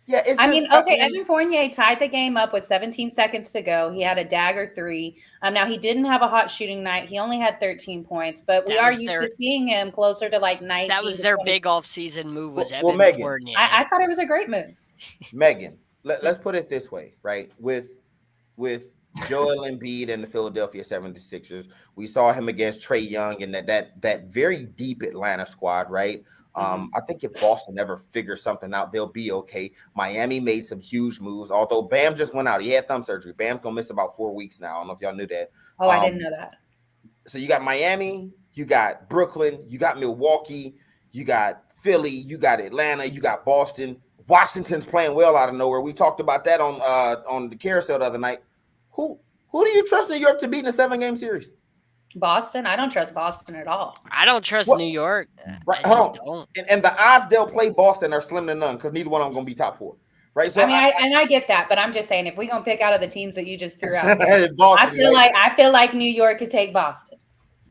Evan Fournier tied the game up with 17 seconds to go. He had a dagger 3. Now he didn't have a hot shooting night. He only had 13 points, but we are used to seeing him closer to like 19. That was their big off-season move. Was Evan Fournier? I thought it was a great move. Megan, let's put it this way, right? With Joel Embiid and the Philadelphia 76ers, we saw him against Trae Young and that very deep Atlanta squad, right? I think if Boston ever figures something out, they'll be okay. Miami made some huge moves, although Bam just went out. He had thumb surgery. Bam's going to miss about 4 weeks now. I don't know if y'all knew that. Oh, I didn't know that. So you got Miami, you got Brooklyn, you got Milwaukee, you got Philly, you got Atlanta, you got Boston. Washington's playing well out of nowhere. We talked about that on the carousel the other night. Who do you trust New York to beat in a 7-game series? Boston. I don't trust Boston at all. I don't trust New York. Right, I just don't. And the odds they'll play Boston are slim to none because neither one of them going to be top 4. Right. So I get that, but I'm just saying if we're going to pick out of the teams that you just threw out there, I feel like New York could take Boston.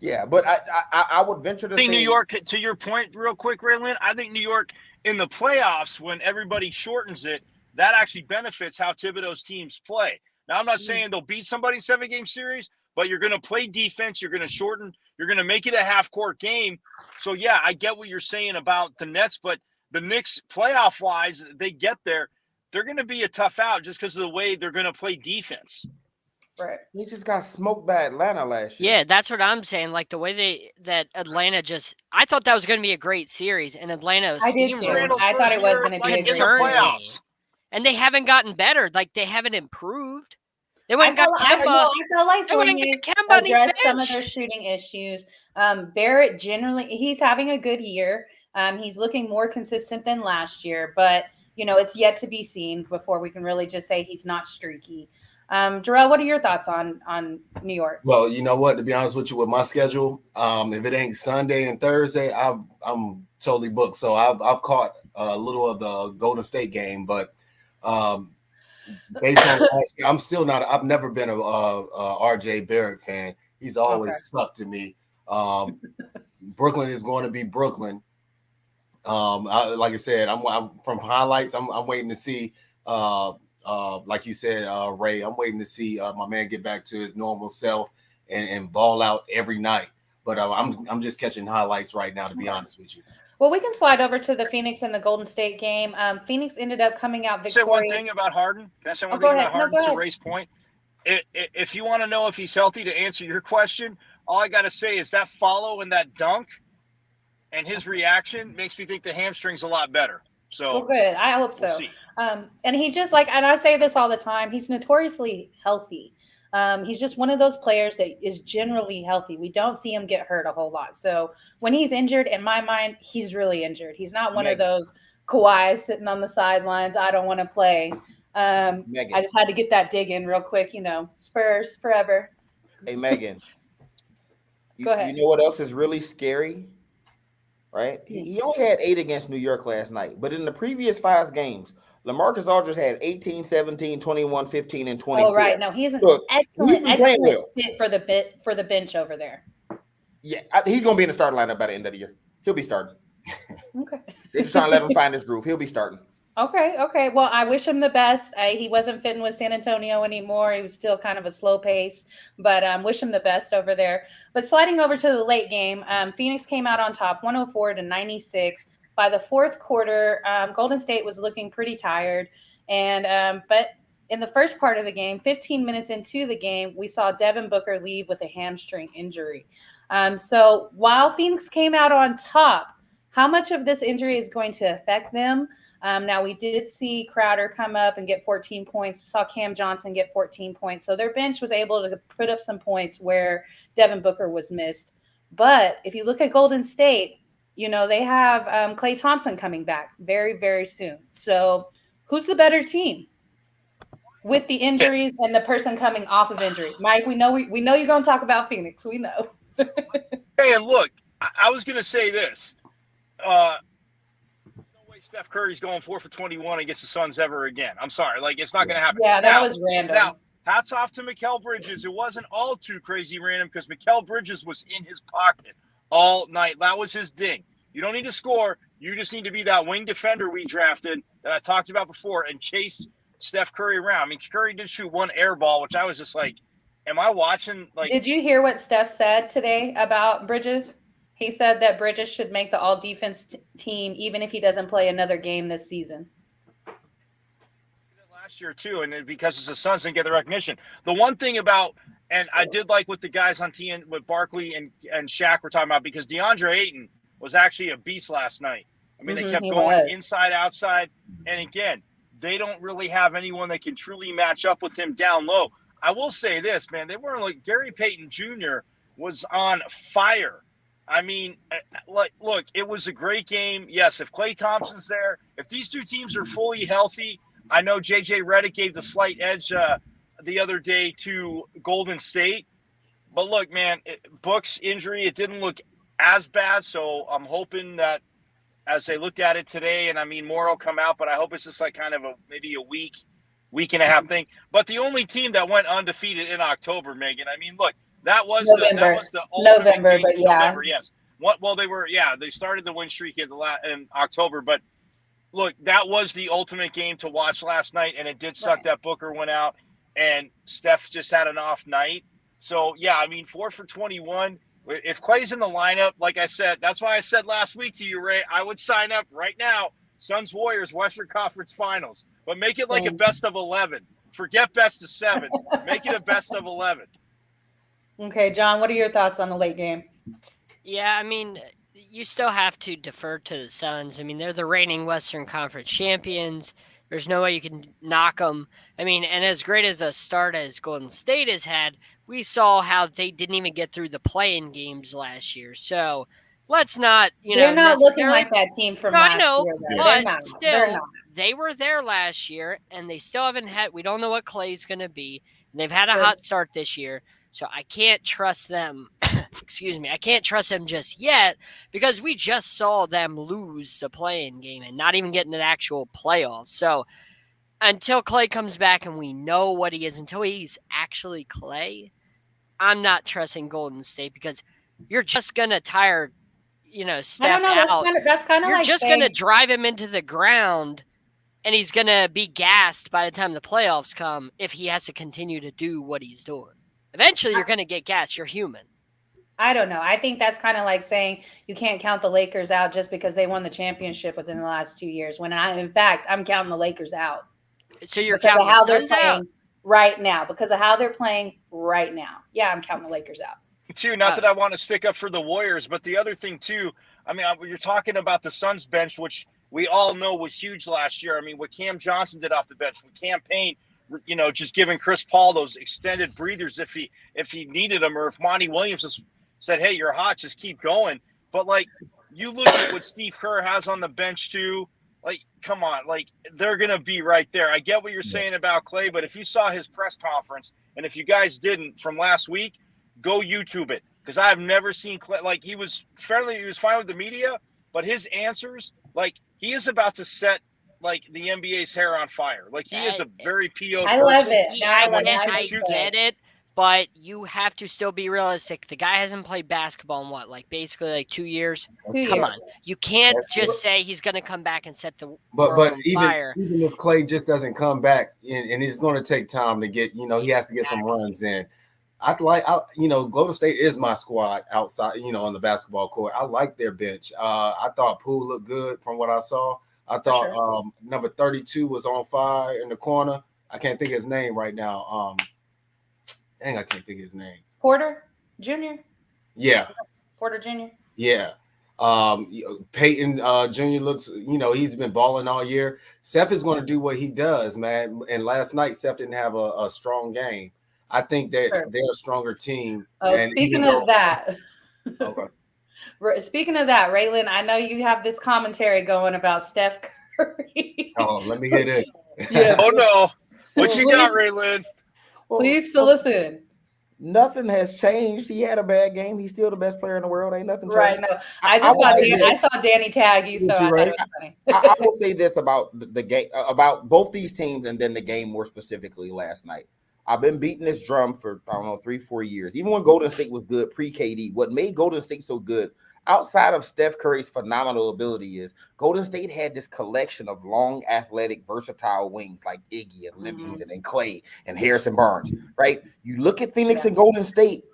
Yeah, but I would venture to say New York, to your point real quick, Raylan, I think New York in the playoffs, when everybody shortens it, that actually benefits how Thibodeau's teams play. Now, I'm not saying they'll beat somebody in 7-game series, but you're going to play defense. You're going to shorten. You're going to make it a half-court game. So, yeah, I get what you're saying about the Nets, but the Knicks, playoff-wise, they get there. They're going to be a tough out just because of the way they're going to play defense. Right. He just got smoked by Atlanta last year. Yeah, that's what I'm saying. Like the way that Atlanta I thought that was going to be a great series, and Atlanta I did too. I thought it was going to be a great series. and they haven't gotten better. Like, they haven't improved. They went and got I feel like They went and Fournier got Kemba, and he's addressed some of their benched. shooting issues. Barrett generally, he's having a good year. He's looking more consistent than last year, but it's yet to be seen before we can really just say he's not streaky. Jarrell, what are your thoughts on New York? Well, you know what? To be honest with you, with my schedule, if it ain't Sunday and Thursday, I'm totally booked. So I've caught a little of the Golden State game, but based on last year, I'm still not. I've never been a RJ Barrett fan. He's always stuck to me. Brooklyn is going to be Brooklyn. Like I said, I'm from highlights. I'm waiting to see. Like you said, Ray, I'm waiting to see my man get back to his normal self and ball out every night. But I'm just catching highlights right now, to be honest with you. Well, we can slide over to the Phoenix and the Golden State game. Phoenix ended up coming out victorious. Say one thing about Harden. Can I say one thing about Harden to Ray's point? If you want to know if he's healthy, to answer your question, all I got to say is that follow and that dunk and his reaction makes me think the hamstring's a lot better. So good. I hope so. We'll see. And he's just like, and I say this all the time, he's notoriously healthy. He's just one of those players that is generally healthy. We don't see him get hurt a whole lot. So when he's injured, in my mind, he's really injured. He's not one of those Kawhi sitting on the sidelines. I don't want to play. I just had to get that dig in real quick. Spurs forever. Hey, Megan. Go ahead. You know what else is really scary? Right? He only had 8 against New York last night. But in the previous 5 games, LaMarcus Aldridge had 18, 17, 21, 15, and 24. Oh, right. No, he's an excellent fit for the bench over there. Yeah, he's going to be in the starting lineup by the end of the year. He'll be starting. Okay. They're just trying to let him find his groove. He'll be starting. Okay. Well, I wish him the best. He wasn't fitting with San Antonio anymore. He was still kind of a slow pace, but wish him the best over there. But sliding over to the late game, Phoenix came out on top 104-96. By the fourth quarter, Golden State was looking pretty tired. But in the first part of the game, 15 minutes into the game, we saw Devin Booker leave with a hamstring injury. So while Phoenix came out on top, how much of this injury is going to affect them? Now, we did see Crowder come up and get 14 points. We saw Cam Johnson get 14 points. So their bench was able to put up some points where Devin Booker was missed. But if you look at Golden State, they have Klay Thompson coming back very, very soon. So who's the better team with the injuries and the person coming off of injury? Mike, we know you're going to talk about Phoenix. We know. Hey, and look, I was going to say this. No way Steph Curry's going 4 for 21 against the Suns ever again. I'm sorry. It's not going to happen. Yeah, that was random. Now, hats off to Mikal Bridges. It wasn't all too crazy random because Mikal Bridges was in his pocket all night. That was his ding. You don't need to score. You just need to be that wing defender we drafted that I talked about before and chase Steph Curry around. I mean, Curry did shoot one air ball, which I was just like, am I watching? Did you hear what Steph said today about Bridges? He said that Bridges should make the all-defense team even if he doesn't play another game this season. Last year, too, and because it's the Suns didn't get the recognition. The one thing about – and I did like what the guys on TN with Barkley and Shaq were talking about because DeAndre Ayton was actually a beast last night. I mean, they kept going inside, outside. And, again, they don't really have anyone that can truly match up with him down low. I will say this, man. They weren't like Gary Payton Jr. was on fire. I mean, look, it was a great game. Yes, if Klay Thompson's there, if these two teams are fully healthy, I know J.J. Redick gave the slight edge the other day to Golden State. But look, man, Book's injury, it didn't look as bad. So I'm hoping that as they looked at it today, and I mean, more will come out, but I hope it's just like kind of maybe a week and a half thing. But the only team that went undefeated in October, Megan, I mean, look, that was the ultimate November, game. but yeah. November, yes. They started the win streak in October, but look, that was the ultimate game to watch last night, and it did suck that Booker went out and Steph just had an off night. So, yeah, I mean, 4 for 21. If Klay's in the lineup, like I said, that's why I said last week to you, Ray, I would sign up right now, Suns-Warriors Western Conference Finals, but make it like a best of 11. Forget best of 7. Make it a best of 11. Okay, John, what are your thoughts on the late game? Yeah, I mean, you still have to defer to the Suns. I mean, they're the reigning Western Conference champions. There's no way you can knock them. I mean, and as great as a start as Golden State has had, we saw how they didn't even get through the play-in games last year. So let's not, they're not looking like that team from last year. Though. But They're still, not. They were there last year, and they still haven't had. We don't know what Clay's going to be, and they've had a hot start this year. So I can't trust them. Excuse me. I can't trust them just yet because we just saw them lose the play-in game and not even get into the actual playoffs. So until Clay comes back and we know what he is, until he's actually Clay, I'm not trusting Golden State because you're just going to tire, Steph out. That's kind of you're like just going to drive him into the ground, and he's going to be gassed by the time the playoffs come if he has to continue to do what he's doing. Eventually, you're going to get gassed. You're human. I don't know. I think that's kind of like saying you can't count the Lakers out just because they won the championship within the last 2 years. When in fact, I'm counting the Lakers out. So you're because counting of how the they're Suns playing out right now. Because of how they're playing right now. Yeah, I'm counting the Lakers out. Too, not that I want to stick up for the Warriors, but the other thing too, I mean, you're talking about the Suns bench, which we all know was huge last year. I mean, what Cam Johnson did off the bench, with Cam Payne, just giving Chris Paul those extended breathers if he needed them, or if Monty Williams just said, "Hey, you're hot, just keep going." But like, you look at what Steve Kerr has on the bench too. Like, come on, like they're gonna be right there. I get what you're saying about Clay, but if you saw his press conference, and if you guys didn't from last week, go YouTube it, because I've never seen Clay. Like, he was friendly, he was fine with the media, but his answers, like, he is about to set like the NBA's hair on fire. Like, he is a very PO person. I love it. I get it, but you have to still be realistic. The guy hasn't played basketball in what, basically 2 years? Come on. You can't just say he's going to come back and set the world on fire. Even if Clay just doesn't come back, and it's going to take time to get, he has to get some runs in. Golden State is my squad outside, on the basketball court. I like their bench. I thought Poole looked good from what I saw. I thought number 32 was on fire in the corner. I can't think of his name right now. I can't think of his name. Porter Jr. Yeah. Porter Jr. Yeah. Peyton Jr. looks, he's been balling all year. Steph is going to do what he does, man. And last night, Steph didn't have a strong game. I think they're a stronger team. Speaking of that, Raylan, I know you have this commentary going about Steph Curry. Oh, let me hear it. Yeah. Oh no, what you got, Raylan? Please fill us in. Nothing has changed. He had a bad game. He's still the best player in the world. Ain't nothing changed. Right. No, I saw Danny tag you, so I thought it was funny. I will say this about the game, about both these teams, and then the game more specifically last night. I've been beating this drum for, 3-4 years. Even when Golden State was good pre-KD, what made Golden State so good, outside of Steph Curry's phenomenal ability, is Golden State had this collection of long, athletic, versatile wings like Iggy and Livingston and Clay and Harrison Barnes, right? You look at Phoenix and Golden State,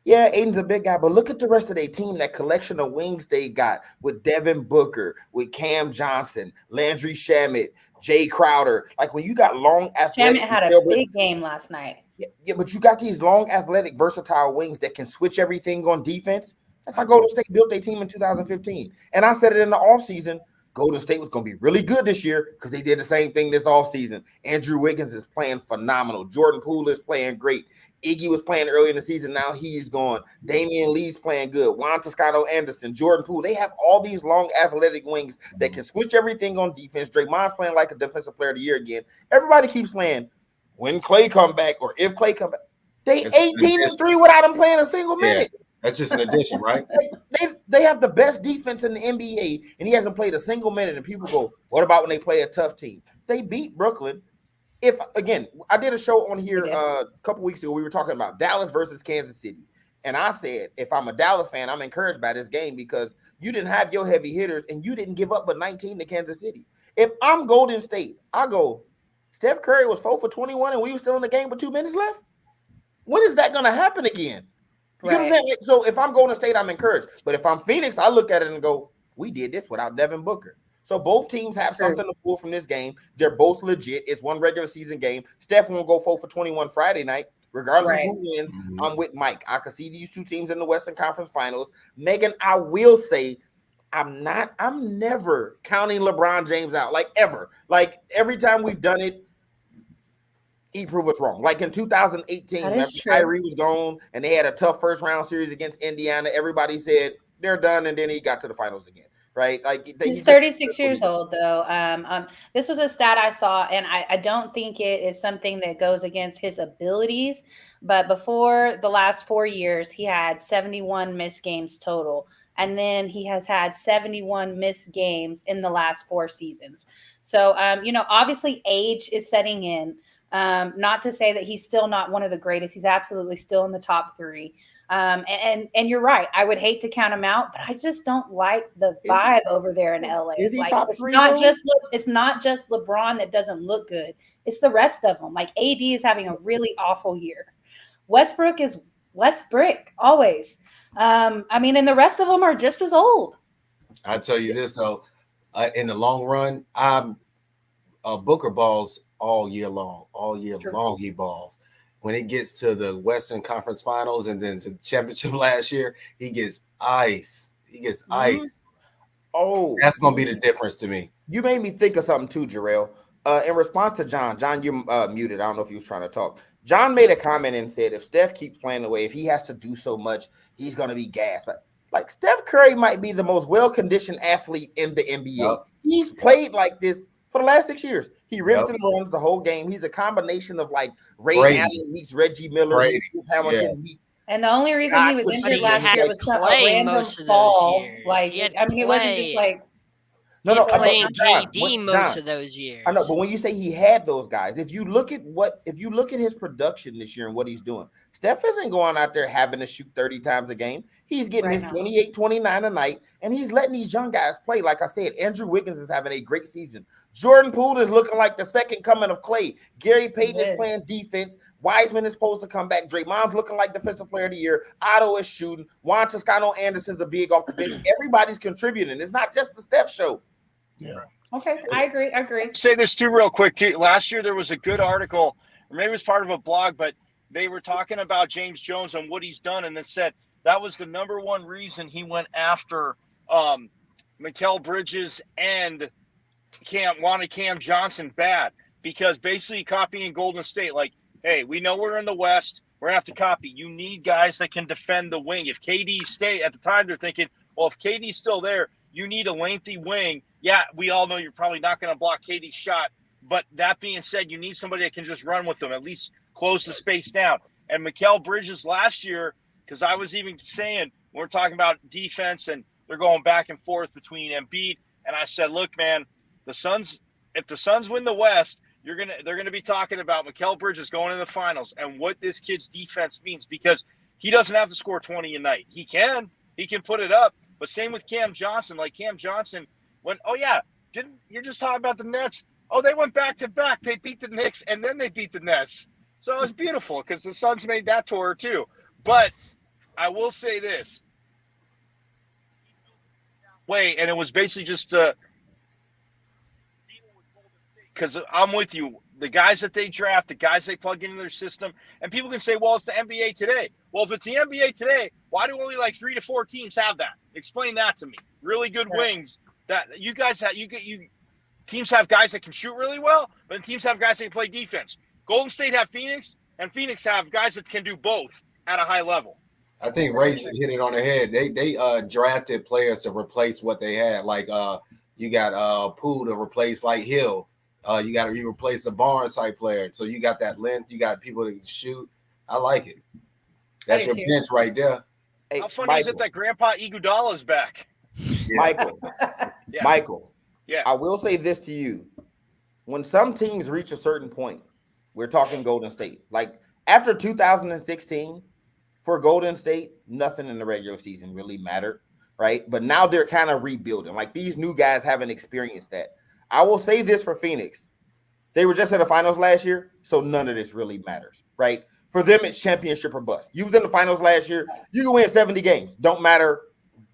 yeah, Aiden's a big guy, but look at the rest of their team, that collection of wings they got with Devin Booker, with Cam Johnson, Landry Shamet, Jay Crowder. Like, when you got long athletic, Shamet had a big game last night. Yeah, but you got these long athletic, versatile wings that can switch everything on defense. That's how Golden State built their team in 2015. And I said it in the offseason, Golden State was going to be really good this year because they did the same thing this offseason. Andrew Wiggins is playing phenomenal. Jordan Poole is playing great. Iggy was playing early in the season. Now he's gone. Damian Lee's playing good. Juan Toscano Anderson, Jordan Poole. They have all these long athletic wings that can switch everything on defense. Draymond's playing like a defensive player of the year again. Everybody keeps saying, when Clay come back or if Clay come back. They 18-3 without him playing a single minute. That's just an addition, right? They have the best defense in the NBA, and he hasn't played a single minute. And people go, what about when they play a tough team? They beat Brooklyn. I did a show on here a couple weeks ago. We were talking about Dallas versus Kansas City. And I said, if I'm a Dallas fan, I'm encouraged by this game because you didn't have your heavy hitters and you didn't give up but 19 to Kansas City. If I'm Golden State, I go, Steph Curry was 4 for 21 and we were still in the game with 2 minutes left. When is that going to happen again? You know what I'm saying? So if I'm Golden State, I'm encouraged. But if I'm Phoenix, I look at it and go, we did this without Devin Booker. So both teams have something to pull from this game. They're both legit. It's one regular season game. Steph won't go 4 for 21 Friday night. Regardless of who wins, I'm with Mike. I can see these two teams in the Western Conference Finals. Megan, I will say I'm never counting LeBron James out, like ever. Like every time we've done it, he proved us wrong. Like in 2018, That remember is true. Kyrie was gone and they had a tough first round series against Indiana. Everybody said they're done, and then he got to the finals again, right? Like He's 36 years old, though. This was a stat I saw, and I don't think it is something that goes against his abilities. But before the last 4 years, he had 71 missed games total. And then he has had 71 missed games in the last 4 seasons. So, obviously age is setting in. Not to say that he's still not one of the greatest. He's absolutely still in the top 3. And you're right. I would hate to count him out, but I just don't like the vibe over there in LA. Is he like top it's 3? not just LeBron that doesn't look good. It's the rest of them. Like AD is having a really awful year. Westbrook is Westbrook always. And the rest of them are just as old. I tell you this though, in the long run, I'm Booker balls all year long. He balls. When it gets to the Western Conference Finals and then to the championship last year, he gets ice. Ice. Oh, that's gonna be the difference to me. You made me think of something too, Jarrell. In response to John, you muted. I don't know if he was trying to talk. John made a comment and said, if Steph keeps playing the way, if he has to do so much, he's gonna be gassed. But like Steph Curry might be the most well-conditioned athlete in the NBA. Yep. He's played like this for the last 6 years. He rips and runs the whole game. He's a combination of like Ray Allen meets Reggie Miller, meets Hamilton, meets. And the only reason he was injured last year was a random fall. Like, it wasn't just like. No, playing KD most of those years. I know, but when you say he had those guys, if you look at his production this year and what he's doing, Steph isn't going out there having to shoot 30 times a game. He's getting his 28, 29 a night, and he's letting these young guys play. Like I said, Andrew Wiggins is having a great season. Jordan Poole is looking like the second coming of Clay. Gary Payton is playing defense. Wiseman is supposed to come back. Draymond's looking like defensive player of the year. Otto is shooting. Juan Toscano Anderson's a big off the bench. Everybody's contributing. It's not just the Steph show. Yeah. Okay, I agree. Say this too real quick too. Last year there was a good article, or maybe it was part of a blog, but they were talking about James Jones and what he's done, and it said that was the number one reason he went after Mikal Bridges and wanted Cam Johnson bad, because basically copying Golden State, like, hey, we know we're in the West, we're gonna have to copy. You need guys that can defend the wing. If KD stay at the time, they're thinking, well, if KD's still there, you need a lengthy wing. Yeah, we all know you're probably not going to block KD's shot. But that being said, you need somebody that can just run with them, at least close the space down. And Mikal Bridges last year, because I was even saying, we're talking about defense and they're going back and forth between Embiid. And I said, look, man, if the Suns win the West, they're going to be talking about Mikal Bridges going in the finals and what this kid's defense means, because he doesn't have to score 20 a night. He can put it up. But same with Cam Johnson. Like Cam Johnson went, you're just talking about the Nets. Oh, they went back to back. They beat the Knicks and then they beat the Nets. So it was beautiful because the Suns made that tour too. But I will say this. And it was basically just because I'm with you. The guys that they draft, the guys they plug into their system, and people can say, well, it's the NBA today. Well, if it's the NBA today, why do only like 3 to 4 teams have that? Explain that to me. Really good wings that you guys have. Teams have guys that can shoot really well, but teams have guys that can play defense. Golden State have Phoenix, and Phoenix have guys that can do both at a high level. I think Ray hit it on the head. They drafted players to replace what they had. Like you got Poole to replace like Hill. You replace a Barnes type player. So you got that length. You got people that can shoot. I like it. That's your bench right there. Hey, how funny is it that Grandpa Iguodala is back? Yeah. Michael. Yeah. I will say this to you. When some teams reach a certain point, we're talking Golden State. Like after 2016, for Golden State, nothing in the regular season really mattered, right? But now they're kind of rebuilding. Like these new guys haven't experienced that. I will say this for Phoenix. They were just in the finals last year, so none of this really matters, right? For them, it's championship or bust. You was in the finals last year. You can win 70 games. Don't matter.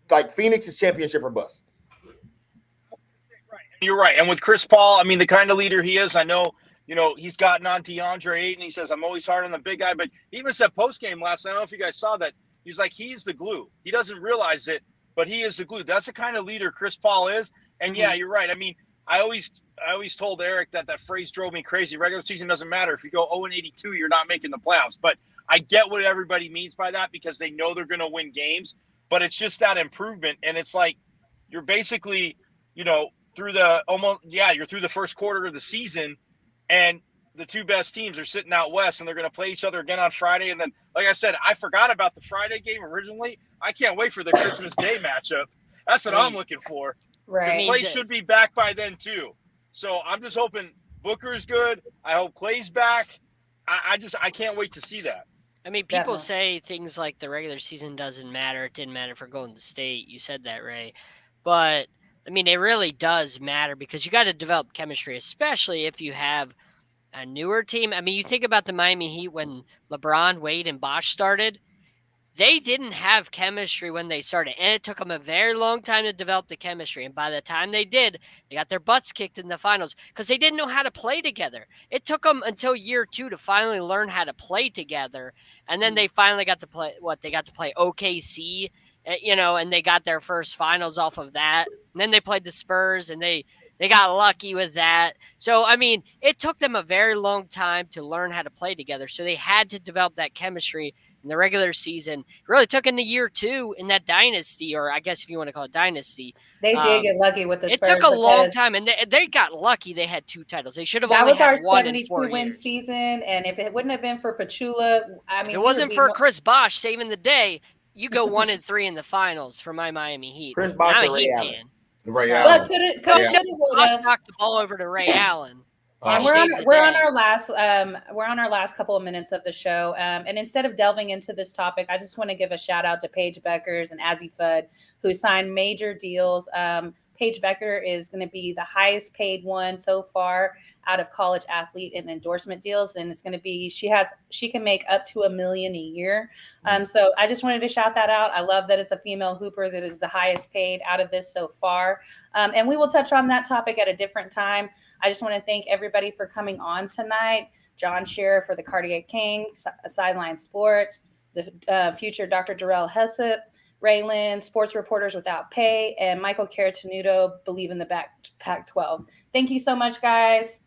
Like Phoenix is championship or bust. You're right. And with Chris Paul, I mean, the kind of leader he is, I know, he's gotten on DeAndre Ayton. He says, I'm always hard on the big guy. But he even said post-game last night, I don't know if you guys saw that. He's like, he's the glue. He doesn't realize it, but he is the glue. That's the kind of leader Chris Paul is. And yeah, you're right. I mean, I always told Eric that phrase drove me crazy. Regular season doesn't matter. If you go 0-82, you're not making the playoffs. But I get what everybody means by that because they know they're going to win games. But it's just that improvement. And it's like you're basically, through the first quarter of the season, and the two best teams are sitting out west, and they're going to play each other again on Friday. And then, like I said, I forgot about the Friday game originally. I can't wait for the Christmas Day matchup. That's what I'm looking for. Right. Clay should be back by then too. So I'm just hoping Booker's good. I hope Clay's back. I can't wait to see that. I mean, people say things like the regular season doesn't matter. It didn't matter for Golden State. You said that, Ray. But, I mean, it really does matter because you got to develop chemistry, especially if you have a newer team. I mean, you think about the Miami Heat when LeBron, Wade, and Bosh started. They didn't have chemistry when they started, and it took them a very long time to develop the chemistry. And by the time they did, they got their butts kicked in the finals because they didn't know how to play together. It took them until year 2 to finally learn how to play together, and then they finally got to play they got to play OKC, and they got their first finals off of that. And then they played the Spurs, and they got lucky with that. So, I mean, it took them a very long time to learn how to play together. So they had to develop that chemistry in the regular season. It really took in the year 2 in that dynasty, or I guess if you want to call it dynasty. They did get lucky with the Spurs. It took a long time, and they got lucky. They had 2 titles. They should have only had one in 4 years. That was our 72-win season, and if it wouldn't have been for Pachula, I mean, if it wasn't for Chris Bosh saving the day, you go 1-3 in the finals for my Miami Heat. Chris Bosh I'm or a Ray Heat Allen? fan. Ray Allen. Bosh knocked the ball over to Ray Allen. And we're on our last couple of minutes of the show, and instead of delving into this topic, I just want to give a shout out to Paige Beckers and Azzy Fudd, who signed major deals. Paige Becker is going to be the highest paid one so far out of college athlete and endorsement deals, and it's going to be she can make up to $1 million a year. So I just wanted to shout that out. I love that it's a female hooper that is the highest paid out of this so far, and we will touch on that topic at a different time. I just want to thank everybody for coming on tonight. John Scherer for the Cardiac King, Sideline Sports, the future Dr. Darrell Hessett, Raylan, Sports Reporters Without Pay, and Michael Caratenuto, Believe in the Pac-12. Thank you so much, guys.